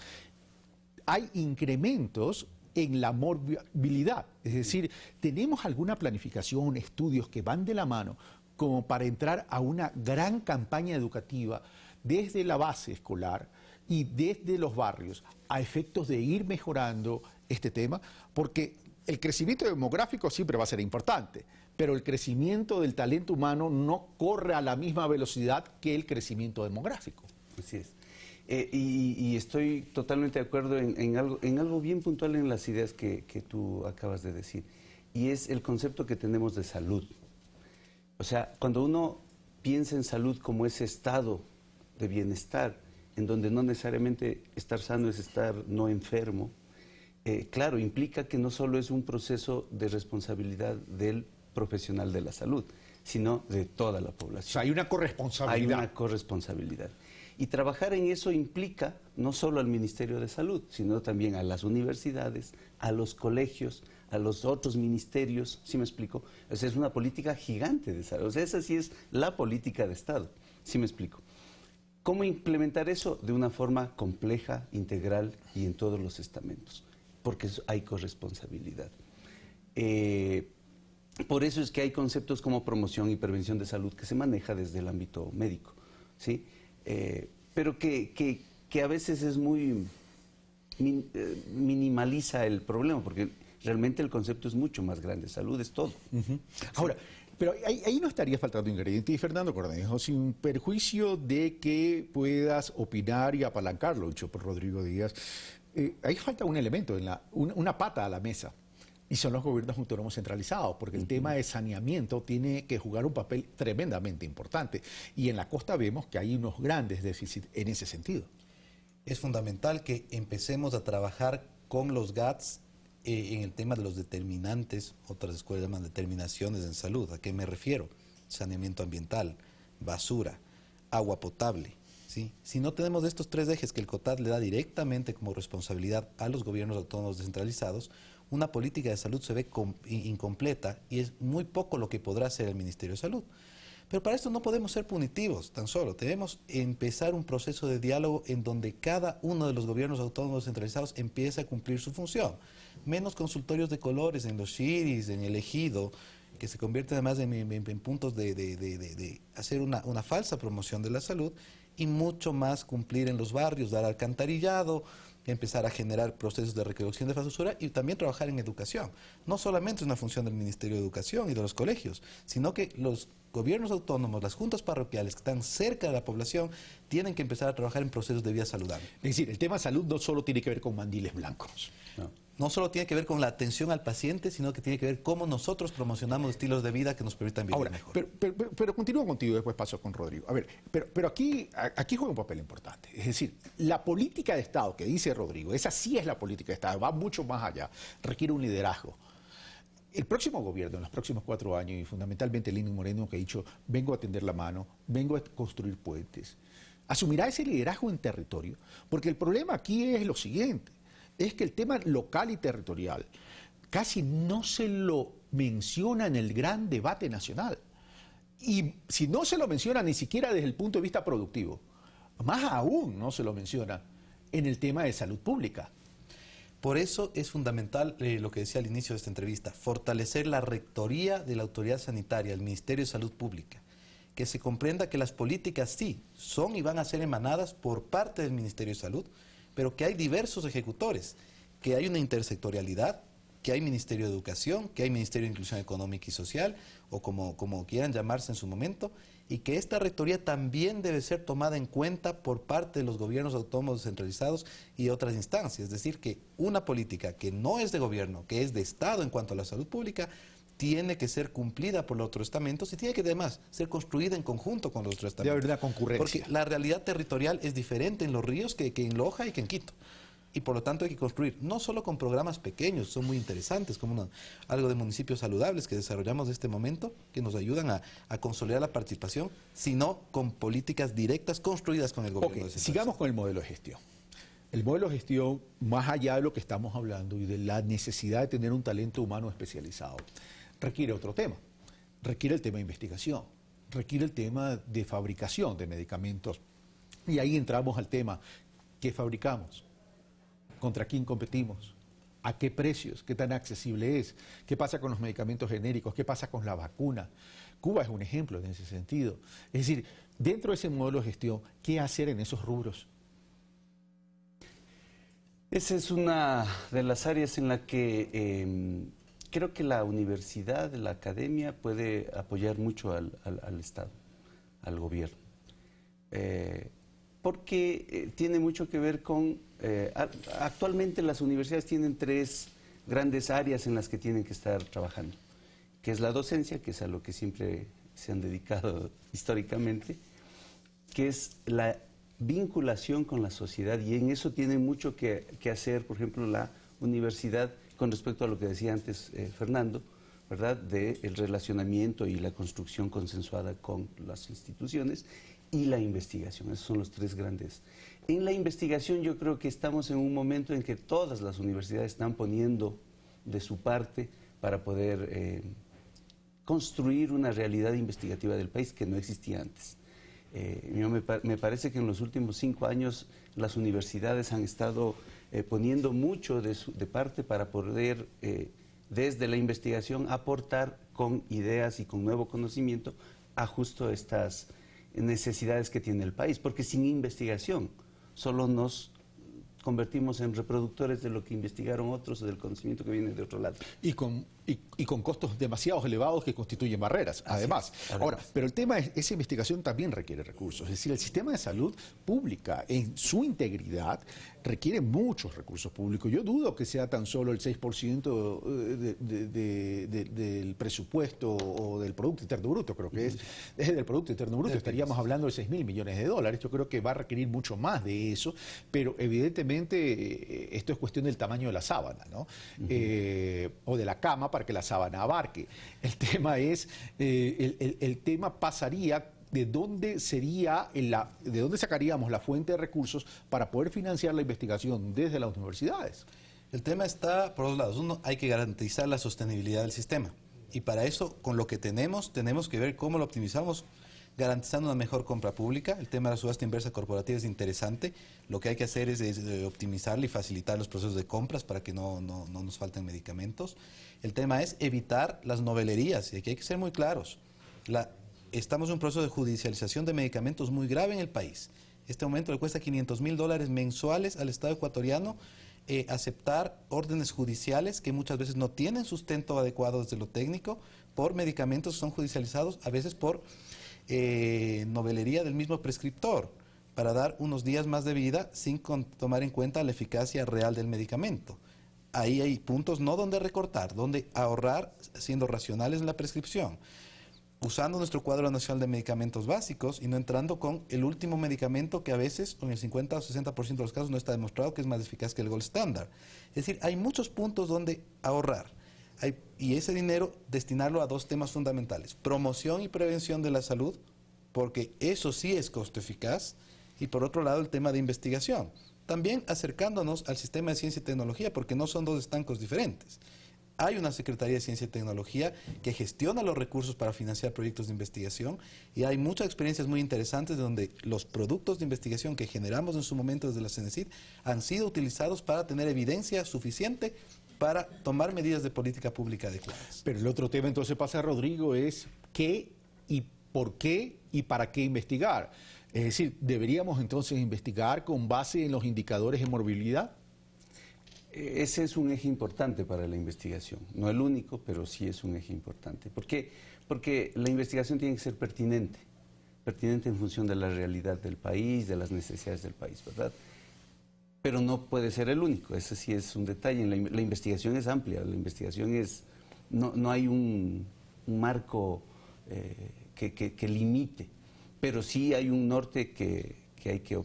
hay incrementos en la morbilidad. Es decir, ¿tenemos alguna planificación, estudios que van de la mano como para entrar a una gran campaña educativa desde la base escolar y desde los barrios a efectos de ir mejorando este tema? Porque el crecimiento demográfico siempre va a ser importante, pero el crecimiento del talento humano no corre a la misma velocidad que el crecimiento demográfico. Así es. Y estoy totalmente de acuerdo en algo bien puntual en las ideas que tú acabas de decir, y es el concepto que tenemos de salud. O sea, cuando uno piensa en salud como ese estado de bienestar, en donde no necesariamente estar sano es estar no enfermo, claro, implica que no solo es un proceso de responsabilidad del profesional de la salud, sino de toda la población. O sea, hay una corresponsabilidad. Hay una corresponsabilidad. Y trabajar en eso implica no solo al Ministerio de Salud, sino también a las universidades, a los colegios, a los otros ministerios, ¿sí me explico? O sea, es una política gigante de salud. O sea, esa sí es la política de Estado, ¿sí me explico? ¿Cómo implementar eso? De una forma compleja, integral y en todos los estamentos, porque hay corresponsabilidad. Por eso es que hay conceptos como promoción y prevención de salud que se maneja desde el ámbito médico, ¿sí? Pero que a veces es muy minimaliza el problema, porque realmente el concepto es mucho más grande. Salud es todo. Ahora, pero ahí no estaría faltando ingrediente. Y Fernando Cornejo, sin perjuicio de que puedas opinar y apalancarlo, dicho por Rodrigo Díaz, ahí falta un elemento, una pata a la mesa. Y son los gobiernos autónomos centralizados, porque el tema de saneamiento tiene que jugar un papel tremendamente importante. Y en la costa vemos que hay unos grandes déficits en ese sentido. Es fundamental que empecemos a trabajar con los GATS en el tema de los determinantes, otras escuelas llaman determinaciones en salud. ¿A qué me refiero? Saneamiento ambiental, basura, agua potable. ¿Sí? Si no tenemos estos tres ejes que el COTAD le da directamente como responsabilidad a los gobiernos autónomos descentralizados, una política de salud se ve incompleta y es muy poco lo que podrá hacer el Ministerio de Salud. Pero para esto no podemos ser punitivos tan solo. Debemos empezar un proceso de diálogo en donde cada uno de los gobiernos autónomos descentralizados empiece a cumplir su función. Menos consultorios de colores en los shiris, en el ejido, que se convierten además en puntos de hacer una falsa promoción de la salud, y mucho más cumplir en los barrios, dar alcantarillado, empezar a generar procesos de recolección de basura y también trabajar en educación. No solamente es una función del Ministerio de Educación y de los colegios, sino que los gobiernos autónomos, las juntas parroquiales que están cerca de la población, tienen que empezar a trabajar en procesos de vida saludable. Es decir, el tema de salud no solo tiene que ver con mandiles blancos. No solo tiene que ver con la atención al paciente, sino que tiene que ver cómo nosotros promocionamos estilos de vida que nos permitan vivir mejor. Pero continúo contigo, después paso con Rodrigo. A ver, pero aquí juega un papel importante. Es decir, la política de Estado que dice Rodrigo, esa sí es la política de Estado, va mucho más allá, requiere un liderazgo. El próximo gobierno, en los próximos 4 años, y fundamentalmente Lenín Moreno, que ha dicho, vengo a tender la mano, vengo a construir puentes, asumirá ese liderazgo en territorio, porque el problema aquí es lo siguiente, es que el tema local y territorial casi no se lo menciona en el gran debate nacional. Y si no se lo menciona ni siquiera desde el punto de vista productivo, más aún no se lo menciona en el tema de salud pública. Por eso es fundamental lo que decía al inicio de esta entrevista, fortalecer la rectoría de la autoridad sanitaria, el Ministerio de Salud Pública, que se comprenda que las políticas sí son y van a ser emanadas por parte del Ministerio de Salud, pero que hay diversos ejecutores, que hay una intersectorialidad, que hay Ministerio de Educación, que hay Ministerio de Inclusión Económica y Social, o como quieran llamarse en su momento, y que esta rectoría también debe ser tomada en cuenta por parte de los gobiernos autónomos descentralizados y otras instancias. Es decir, que una política que no es de gobierno, que es de Estado en cuanto a la salud pública, tiene que ser cumplida por los otros estamentos y tiene que además ser construida en conjunto con los otros estamentos. Debe haber una concurrencia. Porque la realidad territorial es diferente en Los Ríos que en Loja y que en Quito. Y por lo tanto hay que construir, no solo con programas pequeños, son muy interesantes, como algo de municipios saludables que desarrollamos en este momento, que nos ayudan a consolidar la participación, sino con políticas directas construidas con el gobierno. Sigamos con el modelo de gestión. El modelo de gestión, más allá de lo que estamos hablando y de la necesidad de tener un talento humano especializado, requiere otro tema. Requiere el tema de investigación, requiere el tema de fabricación de medicamentos. Y ahí entramos al tema, ¿qué fabricamos? ¿Contra quién competimos? ¿A qué precios? ¿Qué tan accesible es? ¿Qué pasa con los medicamentos genéricos? ¿Qué pasa con la vacuna? Cuba es un ejemplo en ese sentido. Es decir, dentro de ese modelo de gestión, ¿qué hacer en esos rubros? Esa es una de las áreas en la que creo que la universidad, la academia puede apoyar mucho al Estado, al gobierno. porque tiene mucho que ver con... actualmente las universidades tienen 3 grandes áreas en las que tienen que estar trabajando, que es la docencia, que es a lo que siempre se han dedicado históricamente, que es la vinculación con la sociedad, y en eso tiene mucho que hacer, por ejemplo, la universidad con respecto a lo que decía antes Fernando, ¿verdad?, del relacionamiento y la construcción consensuada con las instituciones, y la investigación. Esos son los 3 grandes. En la investigación yo creo que estamos en un momento en que todas las universidades están poniendo de su parte para poder construir una realidad investigativa del país que no existía antes. Me parece que en los últimos 5 años las universidades han estado poniendo mucho de parte para poder, desde la investigación, aportar con ideas y con nuevo conocimiento a justo estas necesidades que tiene el país, porque sin investigación solo nos convertimos en reproductores de lo que investigaron otros o del conocimiento que viene de otro lado. Y con costos demasiado elevados que constituyen barreras, además. Ahora, pero el tema es, esa investigación también requiere recursos. Es decir, el sistema de salud pública en su integridad requiere muchos recursos públicos. Yo dudo que sea tan solo el 6% del presupuesto o del Producto Interno Bruto, creo que es del Producto Interno Bruto, estaríamos hablando de 6.000 millones de dólares. Yo creo que va a requerir mucho más de eso, pero evidentemente esto es cuestión del tamaño de la sábana, ¿no? O de la cama, para que la sábana abarque. El tema es, el tema pasaría de dónde de dónde sacaríamos la fuente de recursos para poder financiar la investigación desde las universidades. El tema está por 2 lados. Uno, hay que garantizar la sostenibilidad del sistema. Y para eso, con lo que tenemos que ver cómo lo optimizamos, garantizando una mejor compra pública. El tema de la subasta inversa corporativa es interesante. Lo que hay que hacer es optimizarla y facilitar los procesos de compras para que no nos falten medicamentos. El tema es evitar las novelerías, y aquí hay que ser muy claros. Estamos en un proceso de judicialización de medicamentos muy grave en el país. Este momento le cuesta $500.000 mensuales al Estado ecuatoriano aceptar órdenes judiciales que muchas veces no tienen sustento adecuado desde lo técnico por medicamentos que son judicializados, a veces por novelería del mismo prescriptor, para dar unos días más de vida sin tomar en cuenta la eficacia real del medicamento. Ahí hay puntos no donde recortar, donde ahorrar siendo racionales en la prescripción, usando nuestro cuadro nacional de medicamentos básicos y no entrando con el último medicamento que a veces, en el 50 o 60% de los casos, no está demostrado que es más eficaz que el gold standard. Es decir, hay muchos puntos donde ahorrar. Y ese dinero destinarlo a 2 temas fundamentales: promoción y prevención de la salud, porque eso sí es costo eficaz, y por otro lado el tema de investigación. También acercándonos al sistema de ciencia y tecnología, porque no son 2 estancos diferentes. Hay una Secretaría de Ciencia y Tecnología que gestiona los recursos para financiar proyectos de investigación, y hay muchas experiencias muy interesantes donde los productos de investigación que generamos en su momento desde la CENESID han sido utilizados para tener evidencia suficiente para tomar medidas de política pública adecuadas. Pero el otro tema entonces pasa, Rodrigo, es qué y por qué y para qué investigar. Es decir, ¿deberíamos entonces investigar con base en los indicadores de morbilidad? Ese es un eje importante para la investigación. No el único, pero sí es un eje importante. ¿Por qué? Porque la investigación tiene que ser pertinente en función de la realidad del país, de las necesidades del país, ¿verdad? Pero no puede ser el único, ese sí es un detalle. La investigación es amplia, la investigación es... No hay un marco que limite, pero sí hay un norte que hay que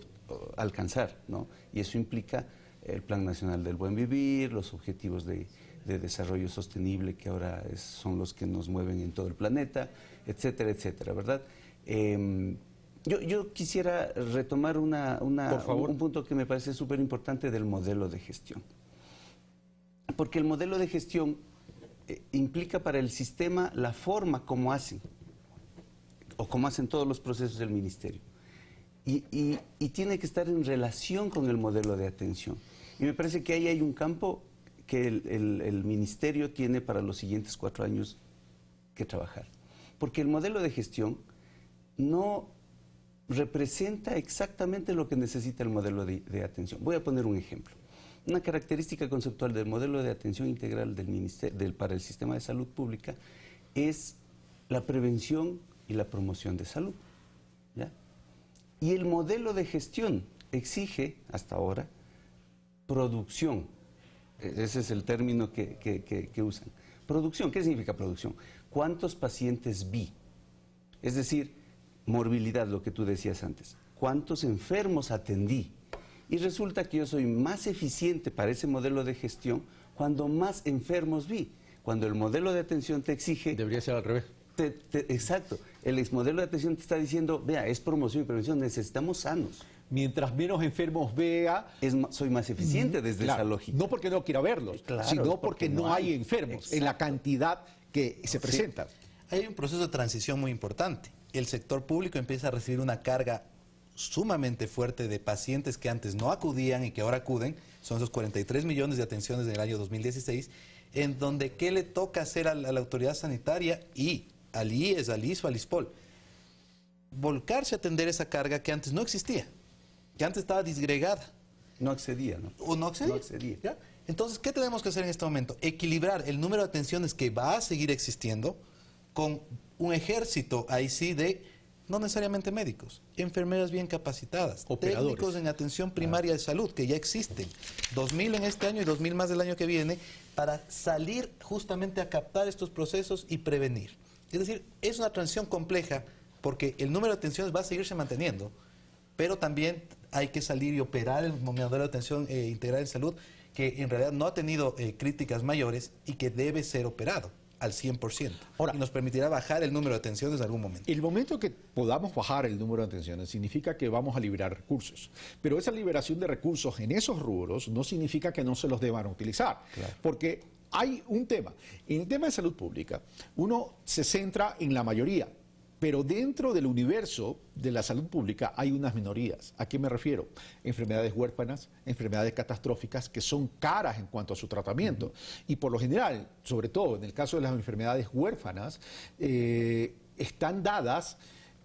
alcanzar, ¿no? Y eso implica el Plan Nacional del Buen Vivir, los objetivos de desarrollo sostenible que ahora son los que nos mueven en todo el planeta, etcétera, etcétera, ¿verdad? Yo quisiera retomar un punto que me parece súper importante del modelo de gestión. Porque el modelo de gestión implica para el sistema la forma como hacen, o como hacen todos los procesos del ministerio. Y tiene que estar en relación con el modelo de atención. Y me parece que ahí hay un campo que el ministerio tiene para los siguientes 4 años que trabajar. Porque el modelo de gestión no representa exactamente lo que necesita el modelo de atención. Voy a poner un ejemplo. Una característica conceptual del modelo de atención integral para el sistema de salud pública es la prevención y la promoción de salud, ¿ya? Y el modelo de gestión exige, hasta ahora, producción. Ese es el término que usan. Producción, ¿qué significa producción? ¿Cuántos pacientes vi? Es decir, morbilidad, lo que tú decías antes. ¿Cuántos enfermos atendí? Y resulta que yo soy más eficiente para ese modelo de gestión cuando más enfermos vi. Cuando el modelo de atención te exige... Debería ser al revés. Exacto. El modelo de atención te está diciendo, vea, es promoción y prevención, necesitamos sanos. Mientras menos enfermos vea... soy más eficiente desde esa lógica. No porque no quiera verlos, sino porque no hay enfermos en la cantidad que se presenta. Hay un proceso de transición muy importante. El sector público empieza a recibir una carga sumamente fuerte de pacientes que antes no acudían y que ahora acuden. Son esos 43 millones de atenciones del año 2016, en donde ¿qué le toca hacer a la autoridad sanitaria y al IES, al ISFA, al ISPOL? Volcarse a atender esa carga que antes no existía, que antes estaba disgregada. No accedía, ¿no? ¿O no accedía? No accedía. ¿Ya? Entonces, ¿qué tenemos que hacer en este momento? Equilibrar el número de atenciones que va a seguir existiendo con un ejército, ahí sí, de no necesariamente médicos, enfermeras bien capacitadas, operadores, técnicos en atención primaria de salud, que ya existen, 2.000 en este año y 2.000 más del año que viene, para salir justamente a captar estos procesos y prevenir. Es decir, es una transición compleja porque el número de atenciones va a seguirse manteniendo, pero también hay que salir y operar el modelo de atención integral en salud, que en realidad no ha tenido críticas mayores y que debe ser operado al 100%. Ahora, y nos permitirá bajar el número de atenciones en algún momento. El momento que podamos bajar el número de atenciones significa que vamos a liberar recursos. Pero esa liberación de recursos en esos rubros no significa que no se los deban utilizar. Claro. Porque hay un tema. En el tema de salud pública, uno se centra en la mayoría. Pero dentro del universo de la salud pública hay unas minorías. ¿A qué me refiero? Enfermedades huérfanas, enfermedades catastróficas que son caras en cuanto a su tratamiento. Y por lo general, sobre todo en el caso de las enfermedades huérfanas, están dadas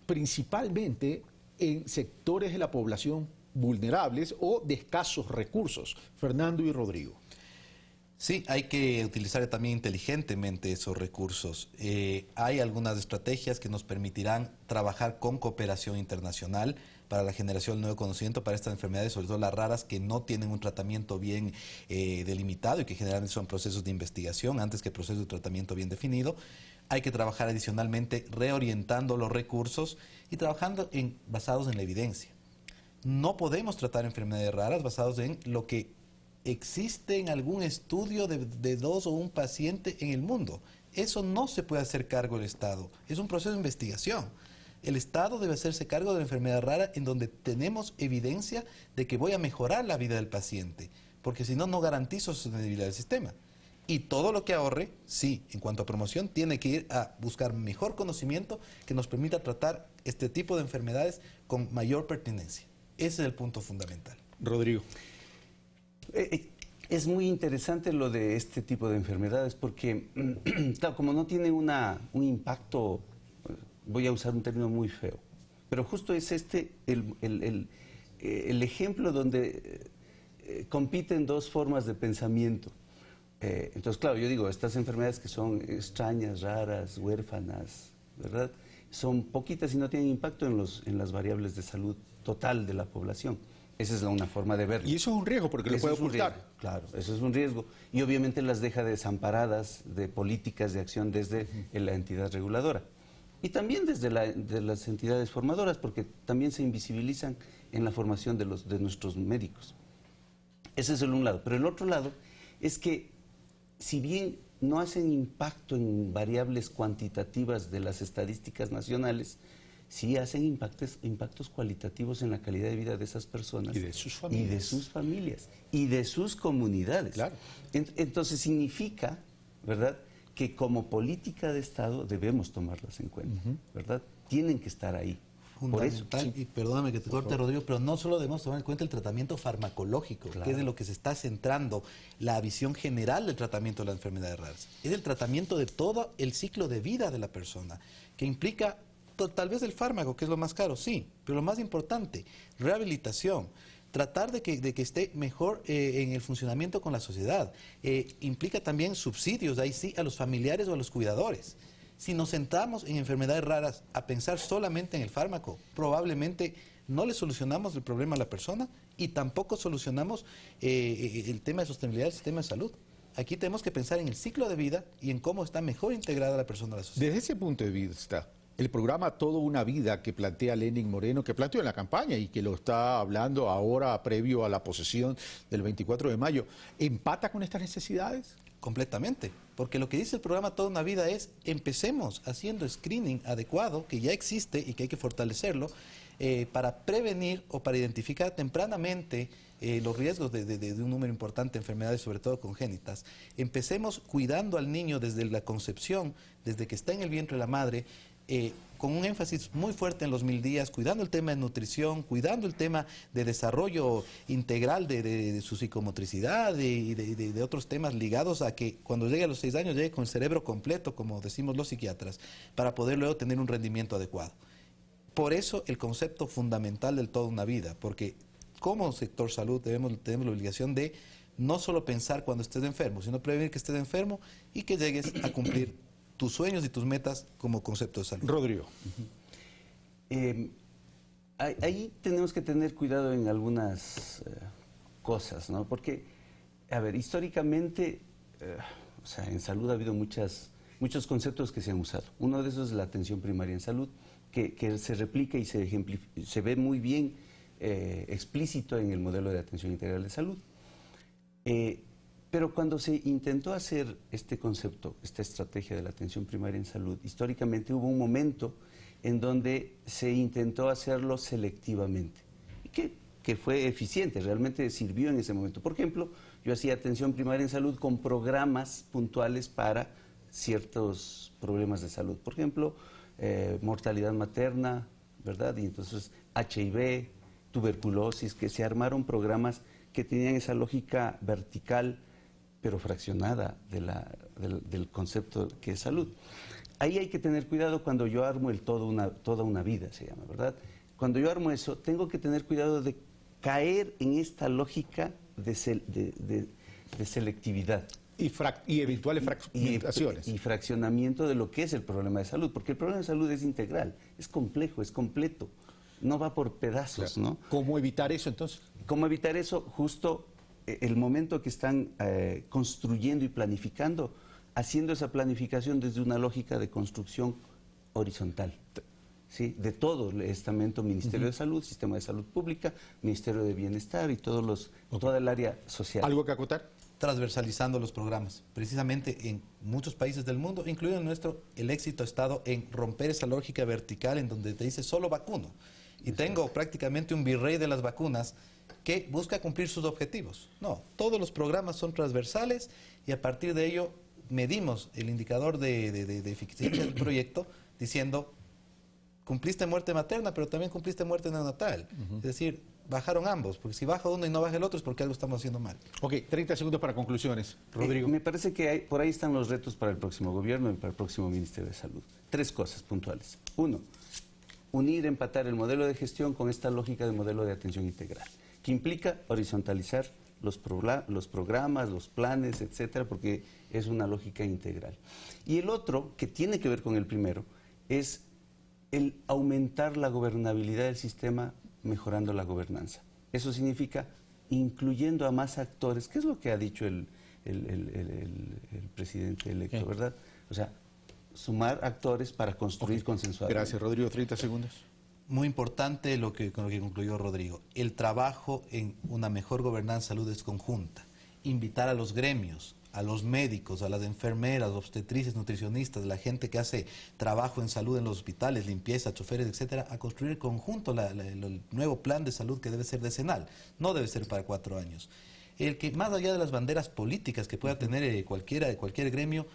principalmente en sectores de la población vulnerables o de escasos recursos. Fernando y Rodrigo. Sí, hay que utilizar también inteligentemente esos recursos. Hay algunas estrategias que nos permitirán trabajar con cooperación internacional para la generación de nuevo conocimiento para estas enfermedades, sobre todo las raras, que no tienen un tratamiento bien delimitado y que generalmente son procesos de investigación antes que procesos de tratamiento bien definido. Hay que trabajar adicionalmente reorientando los recursos y trabajando basados en la evidencia. No podemos tratar enfermedades raras basados en lo que existe en algún estudio de 2 o 1 paciente en el mundo. Eso no se puede hacer cargo el Estado. Es un proceso de investigación. El Estado debe hacerse cargo de la enfermedad rara en donde tenemos evidencia de que voy a mejorar la vida del paciente, porque si no, no garantizo sostenibilidad del sistema. Y todo lo que ahorre, sí, en cuanto a promoción, tiene que ir a buscar mejor conocimiento que nos permita tratar este tipo de enfermedades con mayor pertinencia. Ese es el punto fundamental. Rodrigo. Es muy interesante lo de este tipo de enfermedades porque, claro, como no tienen un impacto, voy a usar un término muy feo, pero justo es el ejemplo donde compiten 2 formas de pensamiento. Entonces, claro, yo digo, estas enfermedades que son extrañas, raras, huérfanas, ¿verdad? Son poquitas y no tienen impacto en las variables de salud total de la población. Esa es una forma de verlo. Y eso es un riesgo porque lo puede ocultar. Claro, eso es un riesgo. Y obviamente las deja desamparadas de políticas de acción desde la entidad reguladora. Y también desde las entidades formadoras, porque también se invisibilizan en la formación de nuestros médicos. Ese es el un lado. Pero el otro lado es que, si bien no hacen impacto en variables cuantitativas de las estadísticas nacionales, sí hacen impactos cualitativos en la calidad de vida de esas personas. Y de sus familias. Y de sus familias. Y de sus comunidades. Claro. Entonces significa, ¿verdad?, que como política de Estado debemos tomarlas en cuenta, ¿verdad? Tienen que estar ahí. Por eso. Sí. Y perdóname que te corte, Rodrigo, pero no solo debemos tomar en cuenta el tratamiento farmacológico, claro, que es de lo que se está centrando la visión general del tratamiento de las enfermedades raras. Es el tratamiento de todo el ciclo de vida de la persona, que implica tal vez el fármaco, que es lo más caro, sí, pero lo más importante, rehabilitación, tratar de que esté mejor en el funcionamiento con la sociedad. Implica también subsidios, ahí sí, a los familiares o a los cuidadores. Si nos sentamos en enfermedades raras a pensar solamente en el fármaco, probablemente no le solucionamos el problema a la persona y tampoco solucionamos el tema de sostenibilidad del sistema de salud. Aquí tenemos que pensar en el ciclo de vida y en cómo está mejor integrada la persona a la sociedad. Desde ese punto de vista, el programa Toda una Vida que plantea Lenin Moreno, que planteó en la campaña y que lo está hablando ahora previo a la posesión del 24 de mayo, ¿empata con estas necesidades? Completamente, porque lo que dice el programa Toda una Vida es empecemos haciendo screening adecuado, que ya existe y que hay que fortalecerlo, para prevenir o para identificar tempranamente los riesgos de un número importante de enfermedades, sobre todo congénitas. Empecemos cuidando al niño desde la concepción, desde que está en el vientre de la madre, con un énfasis muy fuerte en los 1000 días, cuidando el tema de nutrición, cuidando el tema de desarrollo integral de su psicomotricidad y de otros temas ligados a que cuando llegue a los 6 años llegue con el cerebro completo, como decimos los psiquiatras, para poder luego tener un rendimiento adecuado. Por eso el concepto fundamental del Toda una Vida, porque como sector salud tenemos la obligación de no solo pensar cuando estés enfermo, sino prevenir que estés enfermo y que llegues a cumplir tus sueños y tus metas como concepto de salud. Rodrigo. Ahí tenemos que tener cuidado en algunas cosas, ¿no? Porque, a ver, históricamente, o sea, en salud ha habido muchos conceptos que se han usado. Uno de esos es la atención primaria en salud, que se replica y se ve muy bien explícito en el modelo de atención integral de salud. Pero cuando se intentó hacer este concepto, esta estrategia de la atención primaria en salud, históricamente hubo un momento en donde se intentó hacerlo selectivamente, y que fue eficiente, realmente sirvió en ese momento. Por ejemplo, yo hacía atención primaria en salud con programas puntuales para ciertos problemas de salud. Por ejemplo, mortalidad materna, ¿verdad? Y entonces HIV, tuberculosis, que se armaron programas que tenían esa lógica vertical, pero fraccionada del concepto que es salud. Ahí hay que tener cuidado cuando yo armo el toda una vida, se llama, ¿verdad? Cuando yo armo eso, tengo que tener cuidado de caer en esta lógica de selectividad. Y eventuales fragmentaciones. Y fraccionamiento de lo que es el problema de salud, porque el problema de salud es integral, es complejo, es completo, no va por pedazos, ¿no? ¿Cómo evitar eso entonces? ¿Cómo evitar eso? Justo el momento que están construyendo y planificando, haciendo esa planificación desde una lógica de construcción horizontal, ¿sí? De todo el estamento, Ministerio de Salud, Sistema de Salud Pública, Ministerio de Bienestar y toda el área social. ¿Algo que acotar? Transversalizando los programas. Precisamente en muchos países del mundo, incluido el nuestro, el éxito ha estado en romper esa lógica vertical en donde te dice solo vacuno. Y tengo prácticamente un virrey de las vacunas que busca cumplir sus objetivos. No, todos los programas son transversales y a partir de ello medimos el indicador de eficiencia del proyecto diciendo, cumpliste muerte materna, pero también cumpliste muerte neonatal. Es decir, bajaron ambos, porque si baja uno y no baja el otro es porque algo estamos haciendo mal. Ok, 30 segundos para conclusiones. Rodrigo. Me parece que por ahí están los retos para el próximo gobierno y para el próximo Ministerio de Salud. 3 cosas puntuales. 1, empatar el modelo de gestión con esta lógica de modelo de atención integral, que implica horizontalizar los programas, los planes, etcétera, porque es una lógica integral. Y el otro, que tiene que ver con el primero, es el aumentar la gobernabilidad del sistema mejorando la gobernanza. Eso significa incluyendo a más actores, que es lo que ha dicho el presidente electo, ¿verdad? O sea, sumar actores para construir consensuadamente. Gracias, Rodrigo. 30 segundos. Muy importante con lo que concluyó Rodrigo. El trabajo en una mejor gobernanza de salud es conjunta. Invitar a los gremios, a los médicos, a las enfermeras, obstetrices, nutricionistas, la gente que hace trabajo en salud en los hospitales, limpieza, choferes, etcétera, a construir en conjunto el nuevo plan de salud que debe ser decenal, no debe ser para 4 años. El que más allá de las banderas políticas que pueda tener cualquier gremio,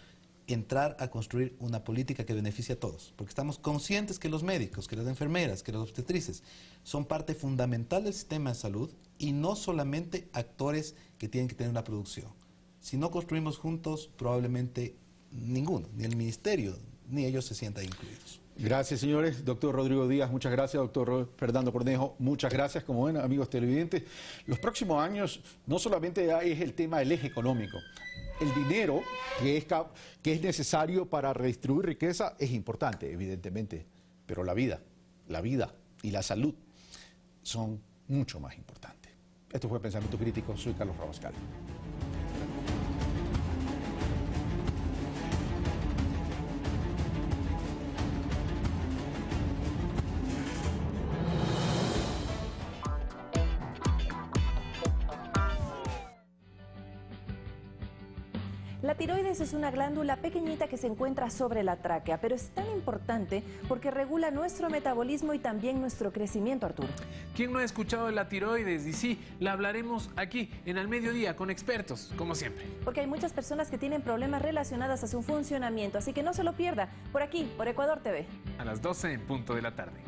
entrar a construir una política que beneficie a todos, porque estamos conscientes que los médicos, que las enfermeras, que las obstetrices son parte fundamental del sistema de salud y no solamente actores que tienen que tener una producción. Si no construimos juntos, probablemente ninguno, ni el ministerio, ni ellos se sientan incluidos. Gracias, señores. Doctor Rodrigo Díaz, muchas gracias. Doctor Fernando Cornejo, muchas gracias. Como ven, amigos televidentes, los próximos años no solamente es el tema del eje económico. El dinero que es necesario para redistribuir riqueza es importante, evidentemente, pero la vida y la salud son mucho más importantes. Esto fue Pensamiento Crítico, soy Carlos Rabascal. La tiroides es una glándula pequeñita que se encuentra sobre la tráquea, pero es tan importante porque regula nuestro metabolismo y también nuestro crecimiento, Arturo. ¿Quién no ha escuchado de la tiroides? Y sí, la hablaremos aquí, en Al Mediodía, con expertos, como siempre. Porque hay muchas personas que tienen problemas relacionados a su funcionamiento, así que no se lo pierda, por aquí, por Ecuador TV. A las 12 en punto de la tarde.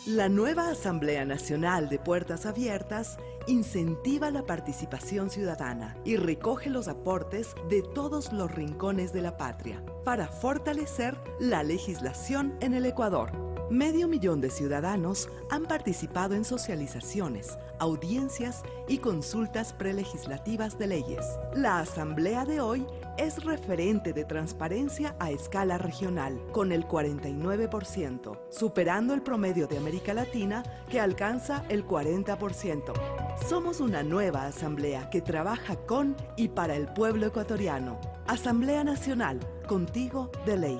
La nueva Asamblea Nacional de Puertas Abiertas incentiva la participación ciudadana y recoge los aportes de todos los rincones de la patria para fortalecer la legislación en el Ecuador. 500,000 de ciudadanos han participado en socializaciones, audiencias y consultas prelegislativas de leyes. La asamblea de hoy es referente de transparencia a escala regional, con el 49%, superando el promedio de América Latina, que alcanza el 40%. Somos una nueva asamblea que trabaja con y para el pueblo ecuatoriano. Asamblea Nacional, contigo de ley.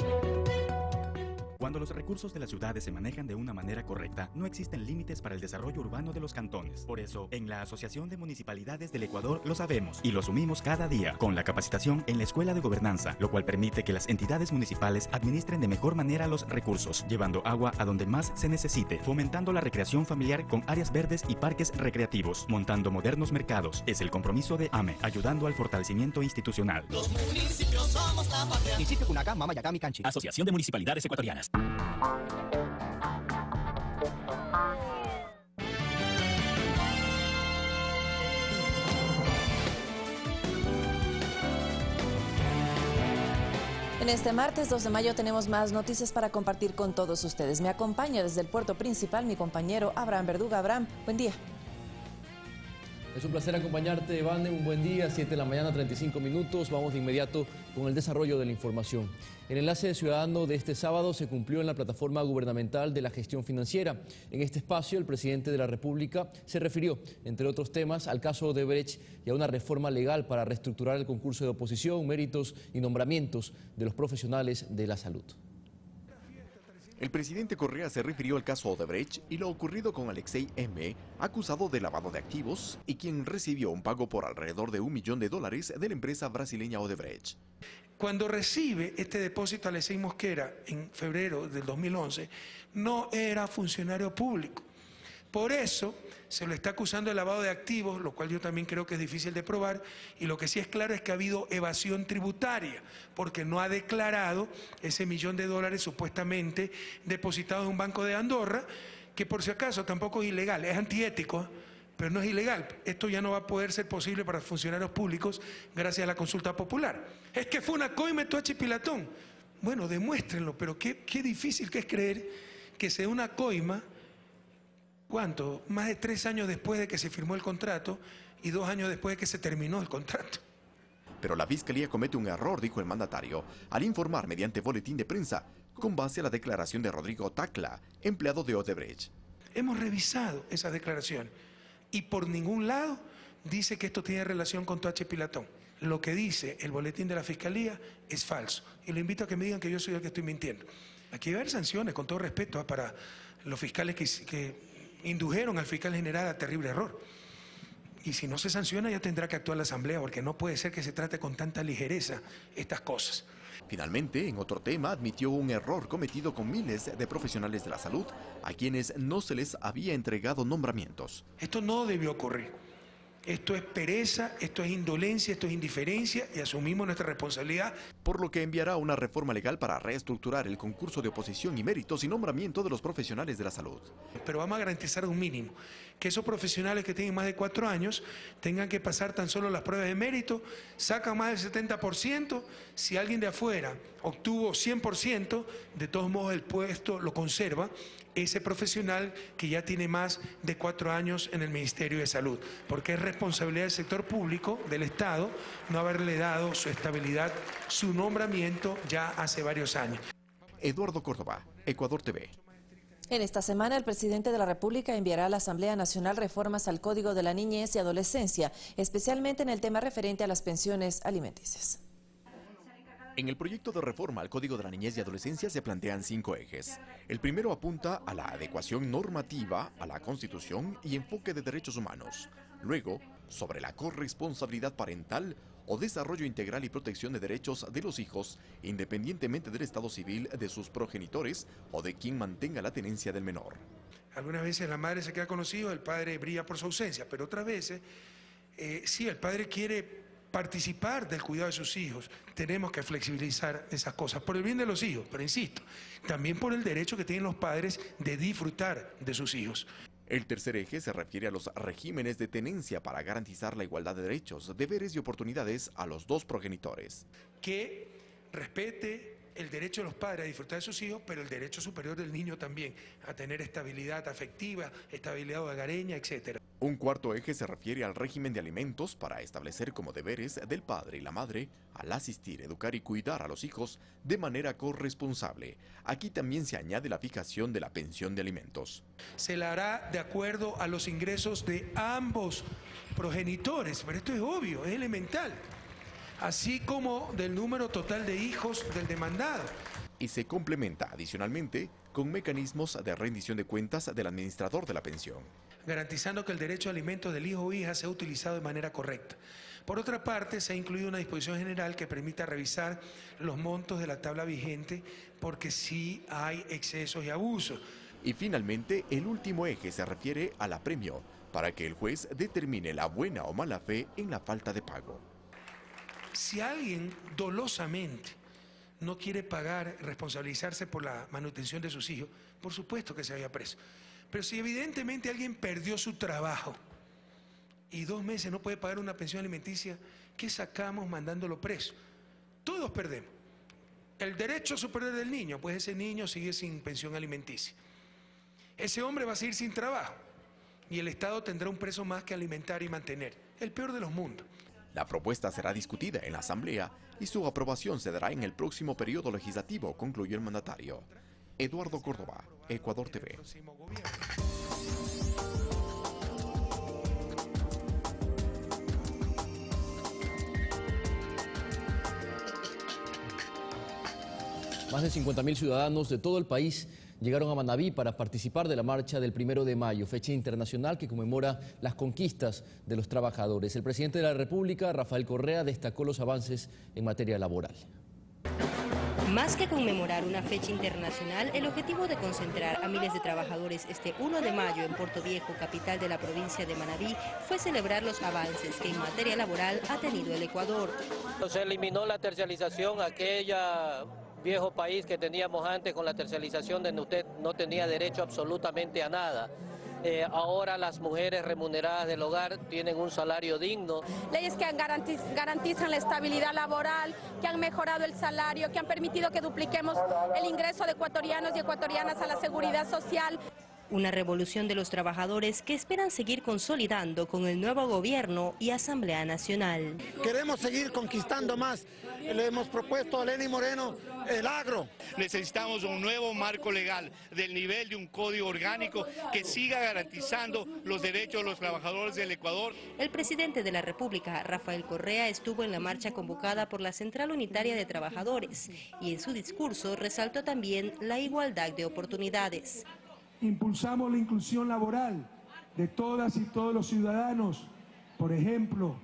Cuando los recursos de las ciudades se manejan de una manera correcta, no existen límites para el desarrollo urbano de los cantones. Por eso, en la Asociación de Municipalidades del Ecuador lo sabemos y lo asumimos cada día, con la capacitación en la Escuela de Gobernanza, lo cual permite que las entidades municipales administren de mejor manera los recursos, llevando agua a donde más se necesite, fomentando la recreación familiar con áreas verdes y parques recreativos, montando modernos mercados. Es el compromiso de AME, ayudando al fortalecimiento institucional. Los municipios somos la patria. Municipio Cunacá, Mama, Yacami, Canchi. Asociación de Municipalidades Ecuatorianas. En este martes 2 de mayo tenemos más noticias para compartir con todos ustedes. Me acompaña desde el puerto principal mi compañero Abraham Verduga. Abraham, buen día. Es un placer acompañarte, Vane. Un buen día, 7 de la mañana, 35 minutos. Vamos de inmediato con el desarrollo de la información. El enlace ciudadano de este sábado se cumplió en la plataforma gubernamental de la gestión financiera. En este espacio, el presidente de la República se refirió, entre otros temas, al caso Odebrecht y a una reforma legal para reestructurar el concurso de oposición, méritos y nombramientos de los profesionales de la salud. El presidente Correa se refirió al caso Odebrecht y lo ocurrido con Alexei M., acusado de lavado de activos y quien recibió un pago por alrededor de $1 millón de la empresa brasileña Odebrecht. Cuando recibe este depósito Alexei Mosquera en febrero del 2011, no era funcionario público. Por eso se lo está acusando de lavado de activos, lo cual yo también creo que es difícil de probar, y lo que sí es claro es que ha habido evasión tributaria, porque no ha declarado ese $1 millón supuestamente depositado en un banco de Andorra, que por si acaso tampoco es ilegal, es antiético, pero no es ilegal. Esto ya no va a poder ser posible para funcionarios públicos gracias a la consulta popular. Es que fue una coima en Toachi Pilatón. Bueno, demuéstrenlo, pero qué difícil que es creer que sea una coima. ¿Cuánto? Más de 3 años después de que se firmó el contrato y 2 años después de que se terminó el contrato. Pero la Fiscalía comete un error, dijo el mandatario, al informar mediante boletín de prensa, con base a la declaración de Rodrigo Tacla, empleado de Odebrecht. Hemos revisado esa declaración y por ningún lado dice que esto tiene relación con Toachi Pilatón. Lo que dice el boletín de la Fiscalía es falso. Y lo invito a que me digan que yo soy el que estoy mintiendo. Aquí va a haber sanciones, con todo respeto, para los fiscales que indujeron al fiscal general a terrible error. Y si no se sanciona ya tendrá que actuar la Asamblea, porque no puede ser que se trate con tanta ligereza estas cosas. Finalmente, en otro tema, admitió un error cometido con miles de profesionales de la salud a quienes no se les había entregado nombramientos. Esto no debió ocurrir. Esto es pereza, esto es indolencia, esto es indiferencia y asumimos nuestra responsabilidad. Por lo que enviará una reforma legal para reestructurar el concurso de oposición y méritos y nombramiento de los profesionales de la salud. Pero vamos a garantizar un mínimo, que esos profesionales que tienen más de 4 años tengan que pasar tan solo las pruebas de mérito, sacan más del 70%, si alguien de afuera obtuvo 100%, de todos modos el puesto lo conserva ese profesional que ya tiene más de 4 años en el Ministerio de Salud, porque es responsabilidad del sector público, del Estado, no haberle dado su estabilidad, su nombramiento ya hace varios años. Eduardo Córdoba, Ecuador TV. En esta semana, el presidente de la República enviará a la Asamblea Nacional reformas al Código de la Niñez y Adolescencia, especialmente en el tema referente a las pensiones alimenticias. En el proyecto de reforma al Código de la Niñez y Adolescencia se plantean 5 ejes. El primero apunta a la adecuación normativa a la Constitución y enfoque de derechos humanos. Luego, sobre la corresponsabilidad parental o desarrollo integral y protección de derechos de los hijos, independientemente del estado civil de sus progenitores o de quien mantenga la tenencia del menor. Algunas veces la madre se queda con los hijos, el padre brilla por su ausencia, pero otras veces, sí, el padre quiere participar del cuidado de sus hijos. Tenemos que flexibilizar esas cosas por el bien de los hijos, pero insisto, también por el derecho que tienen los padres de disfrutar de sus hijos. El tercer eje se refiere a los regímenes de tenencia para garantizar la igualdad de derechos, deberes y oportunidades a los dos progenitores. Que respete el derecho de los padres a disfrutar de sus hijos, pero el derecho superior del niño también, a tener estabilidad afectiva, estabilidad hogareña, etc. Un cuarto eje se refiere al régimen de alimentos para establecer como deberes del padre y la madre al asistir, educar y cuidar a los hijos de manera corresponsable. Aquí también se añade la fijación de la pensión de alimentos. Se la hará de acuerdo a los ingresos de ambos progenitores, pero esto es obvio, es elemental, así como del número total de hijos del demandado. Y se complementa adicionalmente con mecanismos de rendición de cuentas del administrador de la pensión, garantizando que el derecho a alimentos del hijo o hija sea utilizado de manera correcta. Por otra parte, se ha incluido una disposición general que permita revisar los montos de la tabla vigente porque sí hay excesos y abusos. Y finalmente, el último eje se refiere al apremio, para que el juez determine la buena o mala fe en la falta de pago. Si alguien dolosamente no quiere pagar, responsabilizarse por la manutención de sus hijos, por supuesto que se vaya preso. Pero si evidentemente alguien perdió su trabajo y 2 meses no puede pagar una pensión alimenticia, ¿qué sacamos mandándolo preso? Todos perdemos. El derecho superior del niño, pues ese niño sigue sin pensión alimenticia. Ese hombre va a seguir sin trabajo y el Estado tendrá un preso más que alimentar y mantener. El peor de los mundos. La propuesta será discutida en la Asamblea y su aprobación se dará en el próximo periodo legislativo, concluyó el mandatario. Eduardo Córdoba, Ecuador TV. Más de 50.000 ciudadanos de todo el país llegaron a Manabí para participar de la marcha del 1 de mayo, fecha internacional que conmemora las conquistas de los trabajadores. El presidente de la República, Rafael Correa, destacó los avances en materia laboral. Más que conmemorar una fecha internacional, el objetivo de concentrar a miles de trabajadores este 1 de mayo en Puerto Viejo, capital de la provincia de Manabí, fue celebrar los avances que en materia laboral ha tenido el Ecuador. Se eliminó la tercialización, aquella viejo país que teníamos antes con la tercialización donde usted no tenía derecho absolutamente a nada. Ahora las mujeres remuneradas del hogar tienen un salario digno. Leyes que garantizan la estabilidad laboral, que han mejorado el salario, que han permitido que dupliquemos el ingreso de ecuatorianos y ecuatorianas a la seguridad social. Una revolución de los trabajadores que esperan seguir consolidando con el nuevo gobierno y Asamblea Nacional. Queremos seguir conquistando más. Le hemos propuesto a Lenín Moreno el agro. Necesitamos un nuevo marco legal del nivel de un código orgánico que siga garantizando los derechos de los trabajadores del Ecuador. El presidente de la República, Rafael Correa, estuvo en la marcha convocada por la Central Unitaria de Trabajadores y en su discurso resaltó también la igualdad de oportunidades. Impulsamos la inclusión laboral de todas y todos los ciudadanos, por ejemplo,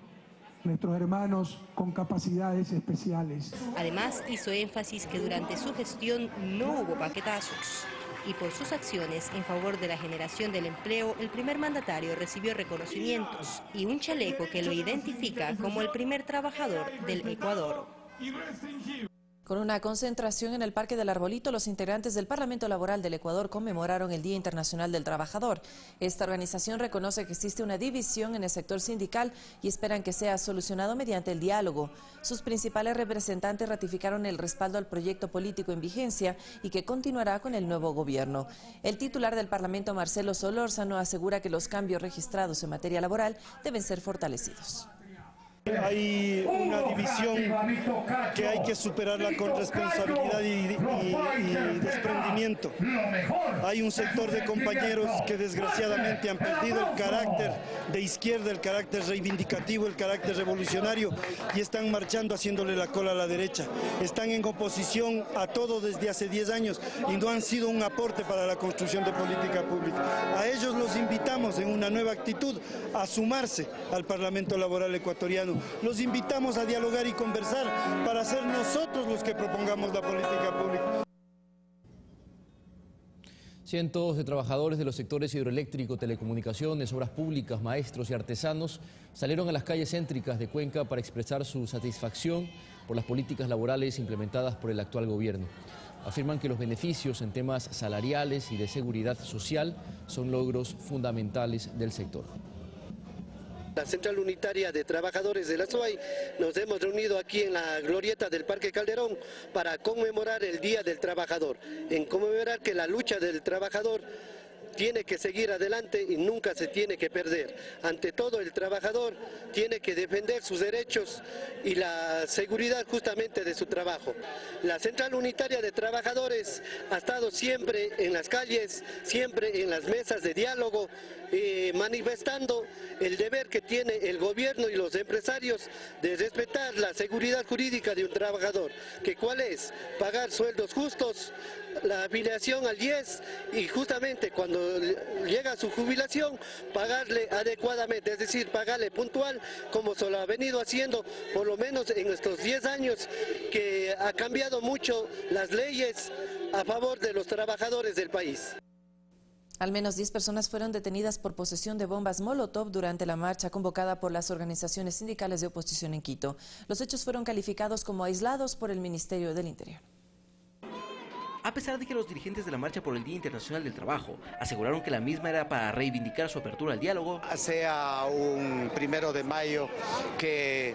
nuestros hermanos con capacidades especiales. Además, hizo énfasis que durante su gestión no hubo paquetazos. Y por sus acciones en favor de la generación del empleo, el primer mandatario recibió reconocimientos y un chaleco que lo identifica como el primer trabajador del Ecuador. Con una concentración en el Parque del Arbolito, los integrantes del Parlamento Laboral del Ecuador conmemoraron el Día Internacional del Trabajador. Esta organización reconoce que existe una división en el sector sindical y esperan que sea solucionado mediante el diálogo. Sus principales representantes ratificaron el respaldo al proyecto político en vigencia y que continuará con el nuevo gobierno. El titular del Parlamento, Marcelo Solórzano, asegura que los cambios registrados en materia laboral deben ser fortalecidos. Hay una división que hay que superarla con responsabilidad y desprendimiento. Hay un sector de compañeros que desgraciadamente han perdido el carácter de izquierda, el carácter reivindicativo, el carácter revolucionario y están marchando haciéndole la cola a la derecha. Están en oposición a todo desde hace 10 años y no han sido un aporte para la construcción de política pública. A ellos los invitamos en una nueva actitud a sumarse al Parlamento Laboral Ecuatoriano. Los invitamos a dialogar y conversar para ser nosotros los que propongamos la política pública. Cientos de trabajadores de los sectores hidroeléctrico, telecomunicaciones, obras públicas, maestros y artesanos salieron a las calles céntricas de Cuenca para expresar su satisfacción por las políticas laborales implementadas por el actual gobierno. Afirman que los beneficios en temas salariales y de seguridad social son logros fundamentales del sector. La Central Unitaria de Trabajadores de la SUAY nos hemos reunido aquí en la glorieta del Parque Calderón para conmemorar el Día del Trabajador, en conmemorar que la lucha del trabajador tiene que seguir adelante y nunca se tiene que perder. Ante todo, el trabajador tiene que defender sus derechos y la seguridad justamente de su trabajo. La Central Unitaria de Trabajadores ha estado siempre en las calles, siempre en las mesas de diálogo, manifestando el deber que tiene el gobierno y los empresarios de respetar la seguridad jurídica de un trabajador, que cuál es, pagar sueldos justos, la afiliación al IES y justamente cuando llega a su jubilación pagarle adecuadamente, es decir, pagarle puntual como se lo ha venido haciendo por lo menos en estos 10 años que ha cambiado mucho las leyes a favor de los trabajadores del país. Al menos 10 personas fueron detenidas por posesión de bombas Molotov durante la marcha convocada por las organizaciones sindicales de oposición en Quito. Los hechos fueron calificados como aislados por el Ministerio del Interior. A pesar de que los dirigentes de la Marcha por el Día Internacional del Trabajo aseguraron que la misma era para reivindicar su apertura al diálogo, sea un 1 de mayo que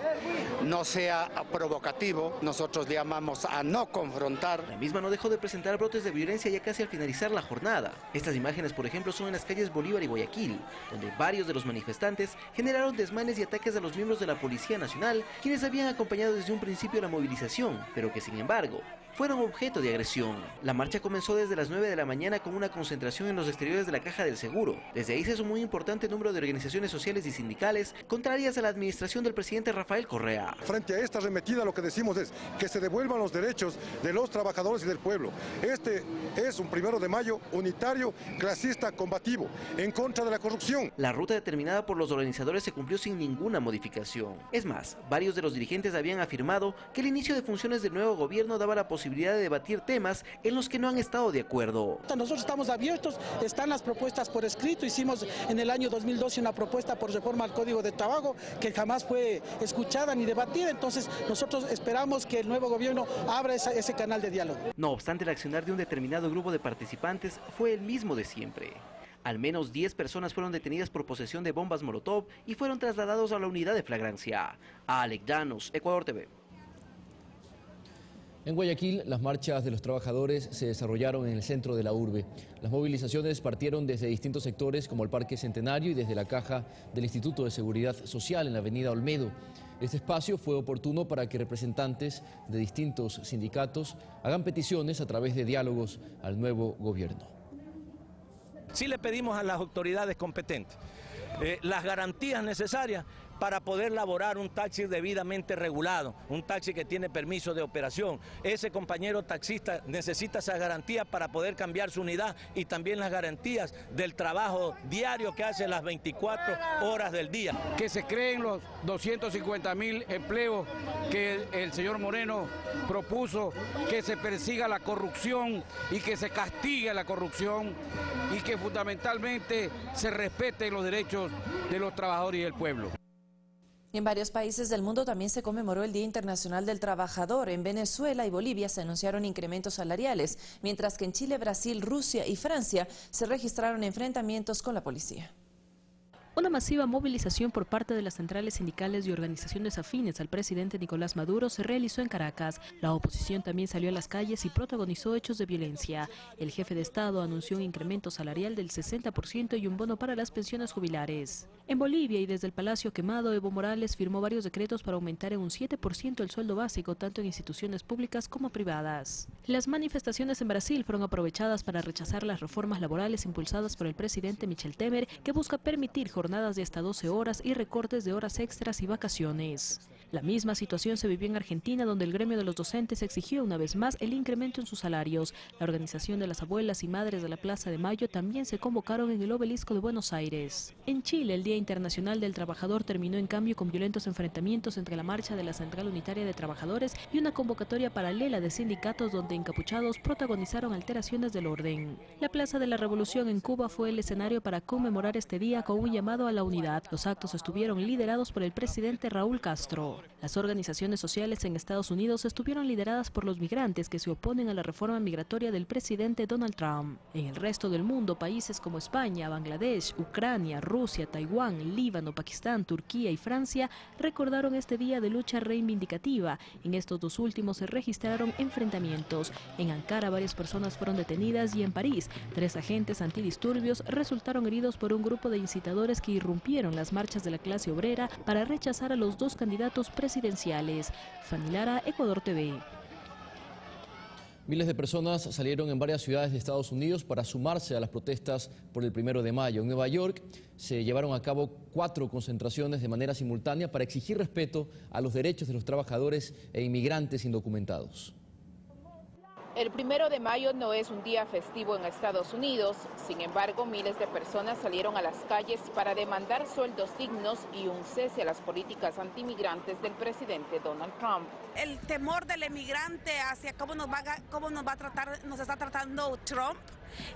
no sea provocativo, nosotros llamamos a no confrontar. La misma no dejó de presentar brotes de violencia ya casi al finalizar la jornada. Estas imágenes, por ejemplo, son en las calles Bolívar y Guayaquil, donde varios de los manifestantes generaron desmanes y ataques a los miembros de la Policía Nacional, quienes habían acompañado desde un principio la movilización, pero que sin embargo fueron objeto de agresión. La marcha comenzó desde las 9 de la mañana con una concentración en los exteriores de la Caja del Seguro. Desde ahí se sumó un importante número de organizaciones sociales y sindicales contrarias a la administración del presidente Rafael Correa. Frente a esta arremetida lo que decimos es que se devuelvan los derechos de los trabajadores y del pueblo. Este es un 1 de mayo unitario, clasista, combativo, en contra de la corrupción. La ruta determinada por los organizadores se cumplió sin ninguna modificación. Es más, varios de los dirigentes habían afirmado que el inicio de funciones del nuevo gobierno daba la posibilidad de debatir temas en los que no han estado de acuerdo. Nosotros estamos abiertos, están las propuestas por escrito, hicimos en el año 2012 una propuesta por reforma al Código de Trabajo que jamás fue escuchada ni debatida, entonces nosotros esperamos que el nuevo gobierno abra ese canal de diálogo. No obstante, el accionar de un determinado grupo de participantes fue el mismo de siempre. Al menos 10 personas fueron detenidas por posesión de bombas Molotov y fueron trasladados a la unidad de flagrancia. Alec Llanos, Ecuador TV. En Guayaquil, las marchas de los trabajadores se desarrollaron en el centro de la urbe. Las movilizaciones partieron desde distintos sectores como el Parque Centenario y desde la caja del Instituto de Seguridad Social en la avenida Olmedo. Este espacio fue oportuno para que representantes de distintos sindicatos hagan peticiones a través de diálogos al nuevo gobierno. Sí le pedimos a las autoridades competentes las garantías necesarias para poder laborar un taxi debidamente regulado, un taxi que tiene permiso de operación. Ese compañero taxista necesita esas garantías para poder cambiar su unidad y también las garantías del trabajo diario que hace las 24 horas del día. Que se creen los 250.000 empleos que el señor Moreno propuso, que se persiga la corrupción y que se castigue la corrupción y que fundamentalmente se respeten los derechos de los trabajadores y del pueblo. Y en varios países del mundo también se conmemoró el Día Internacional del Trabajador. En Venezuela y Bolivia se anunciaron incrementos salariales, mientras que en Chile, Brasil, Rusia y Francia se registraron enfrentamientos con la policía. Una masiva movilización por parte de las centrales sindicales y organizaciones afines al presidente Nicolás Maduro se realizó en Caracas. La oposición también salió a las calles y protagonizó hechos de violencia. El jefe de Estado anunció un incremento salarial del 60% y un bono para las pensiones jubilares. En Bolivia y desde el Palacio Quemado, Evo Morales firmó varios decretos para aumentar en un 7% el sueldo básico, tanto en instituciones públicas como privadas. Las manifestaciones en Brasil fueron aprovechadas para rechazar las reformas laborales impulsadas por el presidente Michel Temer, que busca permitir jornadas de hasta 12 horas y recortes de horas extras y vacaciones. La misma situación se vivió en Argentina, donde el gremio de los docentes exigió una vez más el incremento en sus salarios. La organización de las abuelas y madres de la Plaza de Mayo también se convocaron en el Obelisco de Buenos Aires. En Chile, el Día Internacional del Trabajador terminó en cambio con violentos enfrentamientos entre la marcha de la Central Unitaria de Trabajadores y una convocatoria paralela de sindicatos donde encapuchados protagonizaron alteraciones del orden. La Plaza de la Revolución en Cuba fue el escenario para conmemorar este día con un llamado a la unidad. Los actos estuvieron liderados por el presidente Raúl Castro. Las organizaciones sociales en Estados Unidos estuvieron lideradas por los migrantes que se oponen a la reforma migratoria del presidente Donald Trump. En el resto del mundo, países como España, Bangladesh, Ucrania, Rusia, Taiwán, Líbano, Pakistán, Turquía y Francia recordaron este día de lucha reivindicativa. En estos dos últimos se registraron enfrentamientos. En Ankara varias personas fueron detenidas y en París 3 agentes antidisturbios resultaron heridos por un grupo de incitadores que irrumpieron las marchas de la clase obrera para rechazar a los dos candidatos presidenciales. Fanny Lara, Ecuador TV. Miles de personas salieron en varias ciudades de Estados Unidos para sumarse a las protestas por el 1 de mayo. En Nueva York se llevaron a cabo 4 concentraciones de manera simultánea para exigir respeto a los derechos de los trabajadores e inmigrantes indocumentados. El 1 de mayo no es un día festivo en Estados Unidos, sin embargo, miles de personas salieron a las calles para demandar sueldos dignos y un cese a las políticas antimigrantes del presidente Donald Trump. El temor del emigrante hacia cómo nos va a tratar, nos está tratando Trump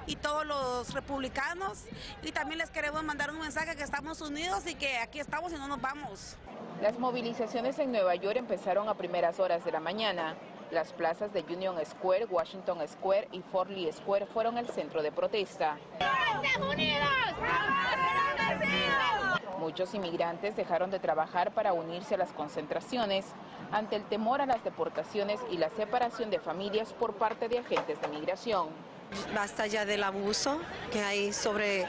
y todos los republicanos, y también les queremos mandar un mensaje que estamos unidos y que aquí estamos y no nos vamos. Las movilizaciones en Nueva York empezaron a primeras horas de la mañana. Las plazas de Union Square, Washington Square y Fort Lee Square fueron el centro de protesta. Muchos inmigrantes dejaron de trabajar para unirse a las concentraciones ante el temor a las deportaciones y la separación de familias por parte de agentes de migración. Basta ya del abuso que hay sobre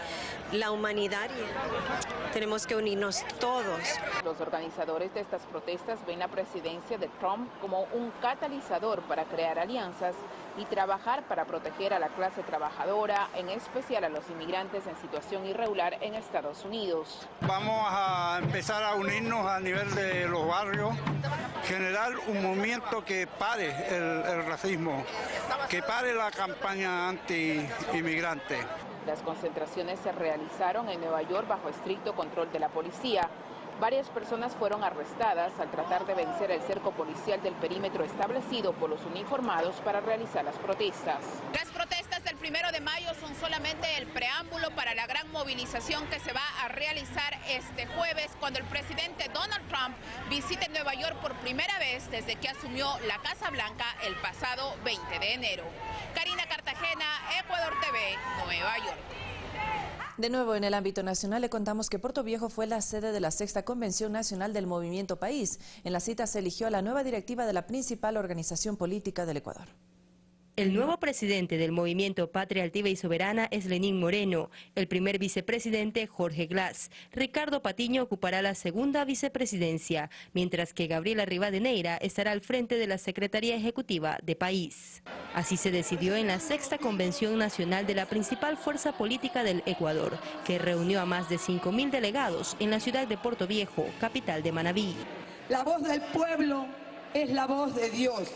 la humanidad y tenemos que unirnos todos. Los organizadores de estas protestas ven la presidencia de Trump como un catalizador para crear alianzas y trabajar para proteger a la clase trabajadora, en especial a los inmigrantes en situación irregular en Estados Unidos. Vamos a empezar a unirnos a nivel de los barrios, generar un movimiento que pare el racismo, que pare la campaña anti-inmigrante. Las concentraciones se realizaron en Nueva York bajo estricto control de la policía. Varias personas fueron arrestadas al tratar de vencer el cerco policial del perímetro establecido por los uniformados para realizar las protestas. Las protestas del 1 de mayo son solamente el preámbulo para la gran movilización que se va a realizar este jueves cuando el presidente Donald Trump visite Nueva York por primera vez desde que asumió la Casa Blanca el pasado 20 de enero. Karina Cartagena, Ecuador TV, Nueva York. De nuevo, en el ámbito nacional le contamos que Puerto Viejo fue la sede de la 6ª Convención Nacional del Movimiento País. En la cita se eligió a la nueva directiva de la principal organización política del Ecuador. El nuevo presidente del movimiento Patria Altiva y Soberana es Lenín Moreno, el primer vicepresidente Jorge Glass. Ricardo Patiño ocupará la segunda vicepresidencia, mientras que Gabriela Rivadeneira estará al frente de la Secretaría Ejecutiva de País. Así se decidió en la 6ª Convención Nacional de la principal fuerza política del Ecuador, que reunió a más de 5.000 delegados en la ciudad de Puerto Viejo, capital de Manabí. La voz del pueblo es la voz de Dios.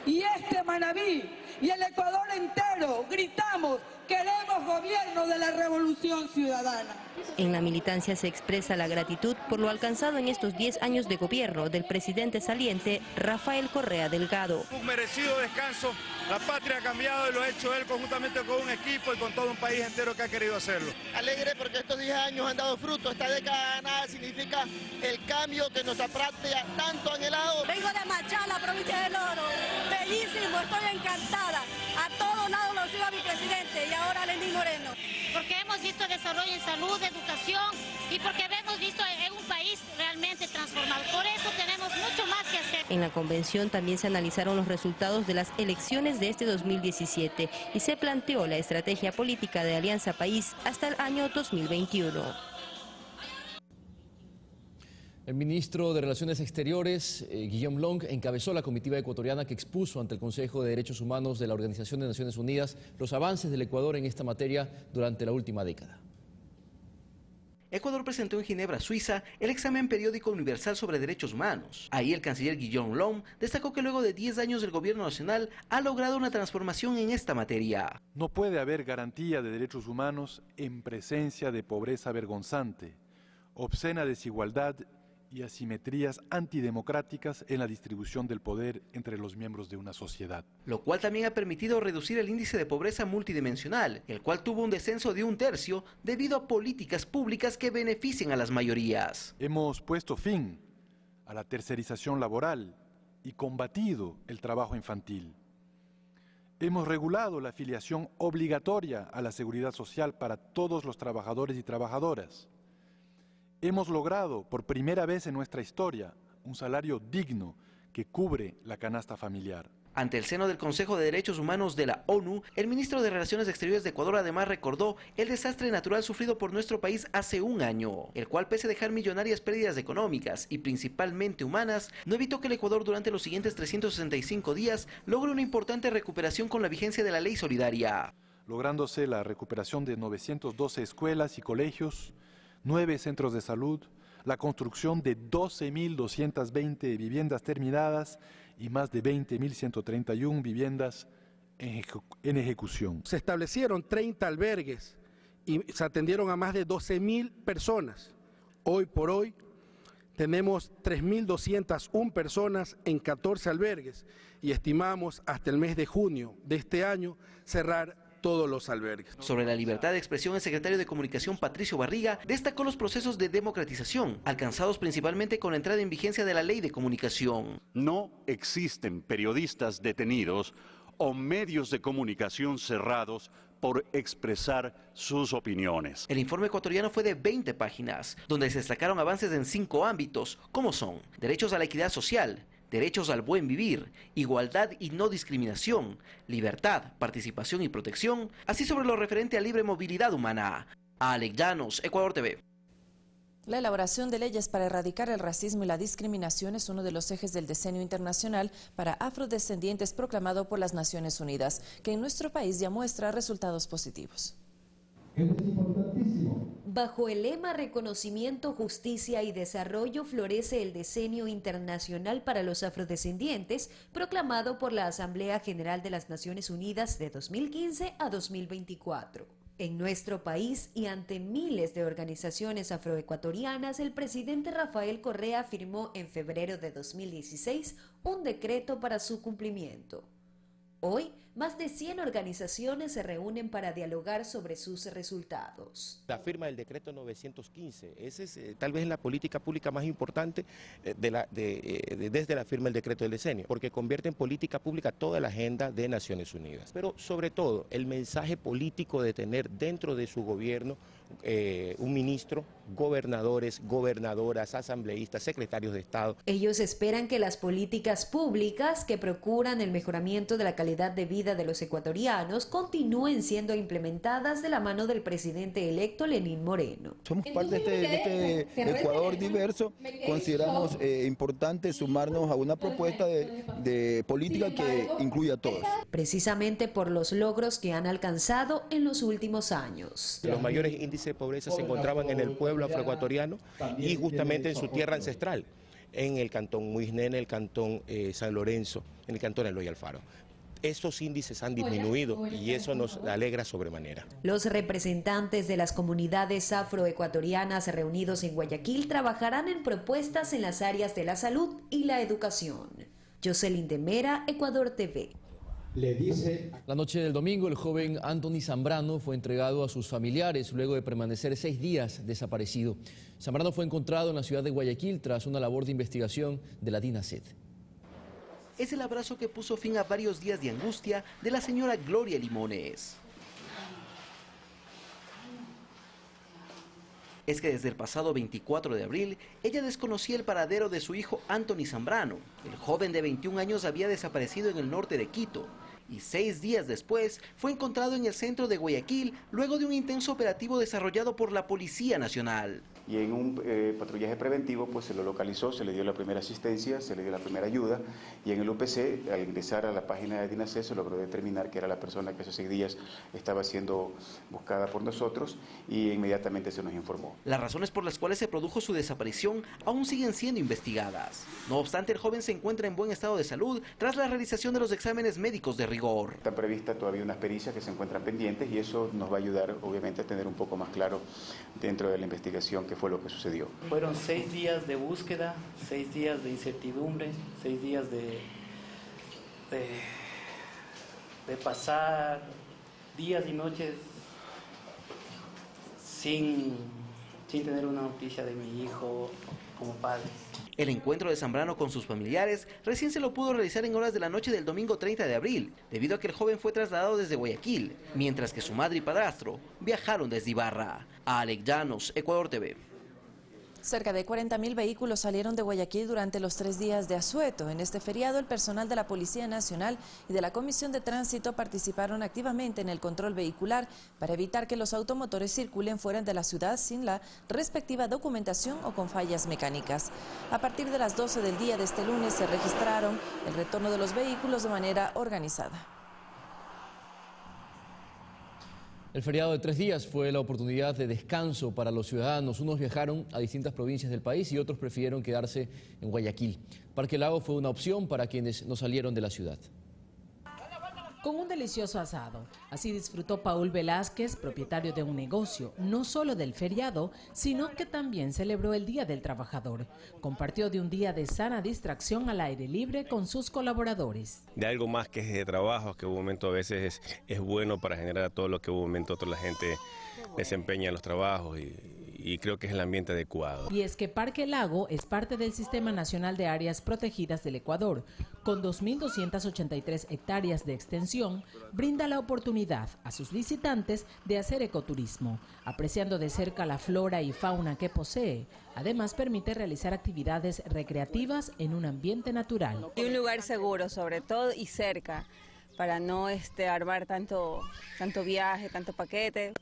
Y Manabí y el Ecuador entero gritamos, queremos gobierno de la Revolución Ciudadana. En la militancia se expresa la gratitud por lo alcanzado en estos 10 años de gobierno del presidente saliente Rafael Correa Delgado. Un merecido descanso, la patria ha cambiado y lo ha hecho él conjuntamente con un equipo y con todo un país entero que ha querido hacerlo. Alegre porque estos 10 años han dado fruto, esta década ganada significa el cambio que nuestra patria tanto anhelado. Vengo de Machala, la provincia del Oro, bellísimo, estoy encantada, a todos lados lo sigo a mi presidente y ahora a Lenín Moreno. Porque hemos visto desarrollo en salud, educación y porque hemos visto en un país realmente transformado. Por eso tenemos mucho más que hacer. En la convención también se analizaron los resultados de las elecciones de este 2017 y se planteó la estrategia política de Alianza País hasta el año 2021. El ministro de Relaciones Exteriores, Guillaume Long, encabezó la comitiva ecuatoriana que expuso ante el Consejo de Derechos Humanos de la Organización de Naciones Unidas los avances del Ecuador en esta materia durante la última década. Ecuador presentó en Ginebra, Suiza, el examen periódico universal sobre derechos humanos. Ahí el canciller Guillaume Long destacó que luego de 10 años del gobierno nacional ha logrado una transformación en esta materia. No puede haber garantía de derechos humanos en presencia de pobreza vergonzante, obscena desigualdad y asimetrías antidemocráticas en la distribución del poder entre los miembros de una sociedad. Lo cual también ha permitido reducir el índice de pobreza multidimensional, el cual tuvo un descenso de 1/3 debido a políticas públicas que benefician a las mayorías. Hemos puesto fin a la tercerización laboral y combatido el trabajo infantil. Hemos regulado la afiliación obligatoria a la seguridad social para todos los trabajadores y trabajadoras. Hemos logrado, por primera vez en nuestra historia, un salario digno que cubre la canasta familiar. Ante el seno del Consejo de Derechos Humanos de la ONU, el ministro de Relaciones Exteriores de Ecuador además recordó el desastre natural sufrido por nuestro país hace un año, el cual, pese a dejar millonarias pérdidas económicas y principalmente humanas, no evitó que el Ecuador durante los siguientes 365 días logre una importante recuperación con la vigencia de la ley solidaria. Lográndose la recuperación de 912 escuelas y colegios, 9 centros de salud, la construcción de 12.220 viviendas terminadas y más de 20.131 viviendas en ejecución. Se establecieron 30 albergues y se atendieron a más de 12.000 personas. Hoy por hoy tenemos 3.201 personas en 14 albergues y estimamos hasta el mes de junio de este año cerrar todos los albergues. Sobre la libertad de expresión, el secretario de Comunicación, Patricio Barriga, destacó los procesos de democratización, alcanzados principalmente con la entrada en vigencia de la Ley de Comunicación. No existen periodistas detenidos o medios de comunicación cerrados por expresar sus opiniones. El informe ecuatoriano fue de 20 páginas, donde se destacaron avances en 5 ámbitos, como son derechos a la equidad social, derechos al buen vivir, igualdad y no discriminación, libertad, participación y protección, así sobre lo referente a libre movilidad humana. Alex Llanos, Ecuador TV. La elaboración de leyes para erradicar el racismo y la discriminación es uno de los ejes del Decenio Internacional para Afrodescendientes proclamado por las Naciones Unidas, que en nuestro país ya muestra resultados positivos. Bajo el lema Reconocimiento, Justicia y Desarrollo florece el Decenio Internacional para los Afrodescendientes, proclamado por la Asamblea General de las Naciones Unidas de 2015 a 2024. En nuestro país y ante miles de organizaciones afroecuatorianas, el presidente Rafael Correa firmó en febrero de 2016 un decreto para su cumplimiento. Hoy, más de 100 organizaciones se reúnen para dialogar sobre sus resultados. La firma del decreto 915, esa es tal vez la política pública más importante desde la firma del decreto del decenio, porque convierte en política pública toda la agenda de Naciones Unidas. Pero sobre todo, el mensaje político de tener dentro de su gobierno un ministro, gobernadores, gobernadoras, asambleístas, secretarios de Estado. Ellos esperan que las políticas públicas que procuran el mejoramiento de la calidad de vida de los ecuatorianos continúen siendo implementadas de la mano del presidente electo Lenín Moreno. Somos parte de este Ecuador diverso, consideramos importante sumarnos a una propuesta de política que incluya a todos. Precisamente por los logros que han alcanzado en los últimos años. Los mayores índices de pobreza se encontraban en el pueblo afroecuatoriano y justamente en su tierra ancestral, en el cantón Muisné, en el cantón San Lorenzo, en el cantón Eloy Alfaro. estos índices han disminuido y eso nos alegra sobremanera. Los representantes de las comunidades afroecuatorianas reunidos en Guayaquil trabajarán en propuestas en las áreas de la salud y la educación. Jocelyn de Mera, Ecuador TV. La noche del domingo, el joven Anthony Zambrano fue entregado a sus familiares luego de permanecer 6 días desaparecido. Zambrano fue encontrado en la ciudad de Guayaquil tras una labor de investigación de la DINASED. Es el abrazo que puso fin a varios días de angustia de la señora Gloria Limones. Es que desde el pasado 24 de abril, ella desconocía el paradero de su hijo Anthony Zambrano. El joven de 21 años había desaparecido en el norte de Quito y 6 días después fue encontrado en el centro de Guayaquil luego de un intenso operativo desarrollado por la Policía Nacional. Y en un patrullaje preventivo pues se lo localizó, se le dio la primera asistencia, se le dio la primera ayuda y en el UPC, al ingresar a la página de DINASED, se logró determinar que era la persona que esos 6 días estaba siendo buscada por nosotros y inmediatamente se nos informó. Las razones por las cuales se produjo su desaparición aún siguen siendo investigadas. No obstante, el joven se encuentra en buen estado de salud tras la realización de los exámenes médicos de rigor. Está prevista todavía unas pericias que se encuentran pendientes y eso nos va a ayudar obviamente a tener un poco más claro dentro de la investigación qué fue lo que sucedió. Fueron 6 días de búsqueda, 6 días de incertidumbre, 6 días de pasar días y noches sin tener una noticia de mi hijo como padre. El encuentro de Zambrano con sus familiares recién se lo pudo realizar en horas de la noche del domingo 30 de abril, debido a que el joven fue trasladado desde Guayaquil, mientras que su madre y padrastro viajaron desde Ibarra. Alex Llanos, Ecuador TV. Cerca de 40.000 vehículos salieron de Guayaquil durante los 3 días de asueto. En este feriado, el personal de la Policía Nacional y de la Comisión de Tránsito participaron activamente en el control vehicular para evitar que los automotores circulen fuera de la ciudad sin la respectiva documentación o con fallas mecánicas. A partir de las 12 del día de este lunes se registraron el retorno de los vehículos de manera organizada. El feriado de 3 días fue la oportunidad de descanso para los ciudadanos. Unos viajaron a distintas provincias del país y otros prefirieron quedarse en Guayaquil. Parque Lago fue una opción para quienes no salieron de la ciudad. Con un delicioso asado. Así disfrutó Paul Velázquez, propietario de un negocio, no solo del feriado, sino que también celebró el Día del Trabajador. Compartió de un día de sana distracción al aire libre con sus colaboradores. De algo más que es de trabajo, que un momento a veces es bueno para generar todo lo que un momento otro la gente desempeña en los trabajos y creo que es el ambiente adecuado. Y es que Parque Lago es parte del Sistema Nacional de Áreas Protegidas del Ecuador. Con 2.283 hectáreas de extensión, brinda la oportunidad a sus visitantes de hacer ecoturismo, apreciando de cerca la flora y fauna que posee. Además, permite realizar actividades recreativas en un ambiente natural. Y un lugar seguro, sobre todo, y cerca, para no armar tanto viaje, tanto paquete.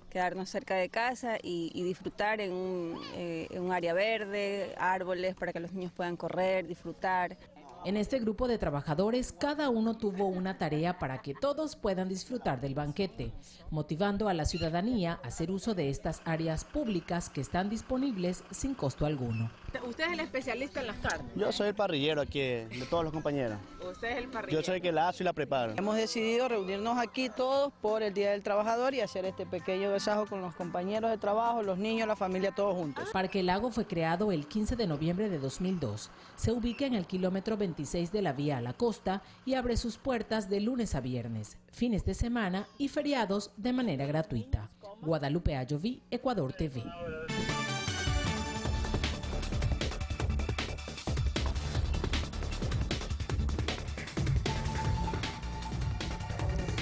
Quedarnos cerca de casa y disfrutar en un área verde, árboles para que los niños puedan correr, disfrutar. En este grupo de trabajadores, cada uno tuvo una tarea para que todos puedan disfrutar del banquete, motivando a la ciudadanía a hacer uso de estas áreas públicas que están disponibles sin costo alguno. ¿Usted es el especialista en las carnes? Yo soy el parrillero aquí de todos los compañeros. ¿Usted es el parrillero? Yo soy el que la hago y la preparo. Hemos decidido reunirnos aquí todos por el Día del Trabajador y hacer este pequeño agasajo con los compañeros de trabajo, los niños, la familia, todos juntos. Parque Lago fue creado el 15 de noviembre de 2002. Se ubica en el kilómetro 26 de la vía a la costa y abre sus puertas de lunes a viernes, fines de semana y feriados de manera gratuita. Guadalupe Ayoví, Ecuador TV.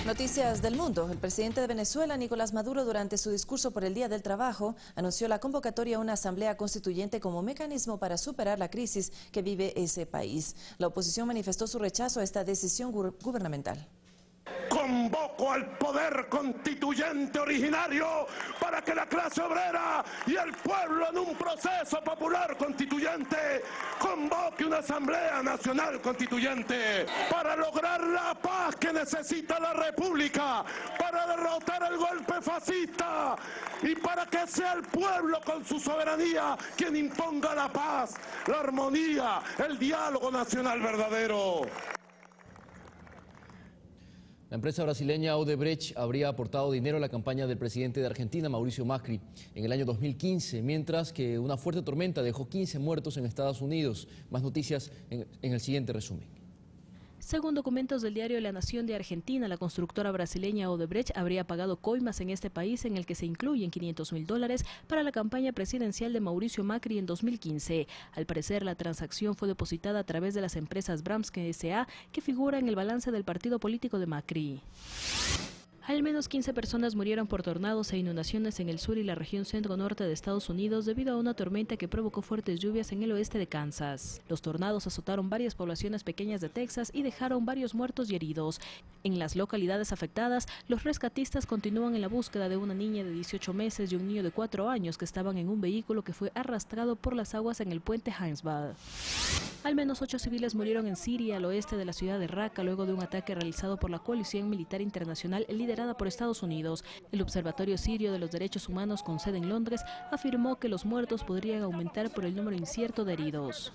Noticias del mundo. El presidente de Venezuela, Nicolás Maduro, durante su discurso por el Día del Trabajo, anunció la convocatoria a una asamblea constituyente como mecanismo para superar la crisis que vive ese país. La oposición manifestó su rechazo a esta decisión gubernamental. Convoco al poder constituyente originario para que la clase obrera y el pueblo en un proceso popular constituyente convoque una asamblea nacional constituyente para lograr la paz que necesita la república, para derrotar el golpe fascista y para que sea el pueblo con su soberanía quien imponga la paz, la armonía, el diálogo nacional verdadero. La empresa brasileña Odebrecht habría aportado dinero a la campaña del presidente de Argentina, Mauricio Macri, en el año 2015, mientras que una fuerte tormenta dejó 15 muertos en Estados Unidos. Más noticias en el siguiente resumen. Según documentos del diario La Nación de Argentina, la constructora brasileña Odebrecht habría pagado coimas en este país, en el que se incluyen $500.000 para la campaña presidencial de Mauricio Macri en 2015. Al parecer, la transacción fue depositada a través de las empresas Braskem S.A., que figura en el balance del partido político de Macri. Al menos 15 personas murieron por tornados e inundaciones en el sur y la región centro-norte de Estados Unidos debido a una tormenta que provocó fuertes lluvias en el oeste de Kansas. Los tornados azotaron varias poblaciones pequeñas de Texas y dejaron varios muertos y heridos. En las localidades afectadas, los rescatistas continúan en la búsqueda de una niña de 18 meses y un niño de 4 años que estaban en un vehículo que fue arrastrado por las aguas en el puente Heinsbad. Al menos 8 civiles murieron en Siria, al oeste de la ciudad de Raqqa, luego de un ataque realizado por la coalición militar internacional liderada por Estados Unidos. El Observatorio Sirio de los Derechos Humanos, con sede en Londres, afirmó que los muertos podrían aumentar por el número incierto de heridos.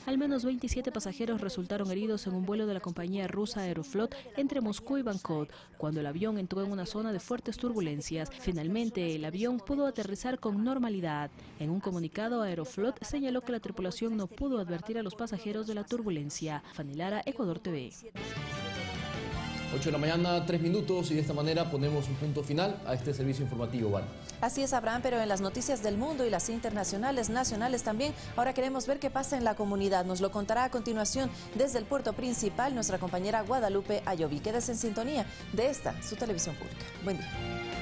Al menos 27 pasajeros resultaron heridos en un vuelo de la compañía rusa Aeroflot entre Moscú y Bangkok, cuando el avión entró en una zona de fuertes turbulencias. Finalmente, el avión pudo aterrizar con normalidad. En un comunicado, Aeroflot señaló que la tripulación no pudo advertir a los pasajeros de la turbulencia. Fanny Lara, Ecuador TV. 8 de la mañana, 3 minutos, y de esta manera ponemos un punto final a este servicio informativo, Val. Así es, Abraham, pero en las noticias del mundo y las internacionales, nacionales también, ahora queremos ver qué pasa en la comunidad. Nos lo contará a continuación desde el puerto principal nuestra compañera Guadalupe Ayoví. Quédese en sintonía de esta, su televisión pública. Buen día.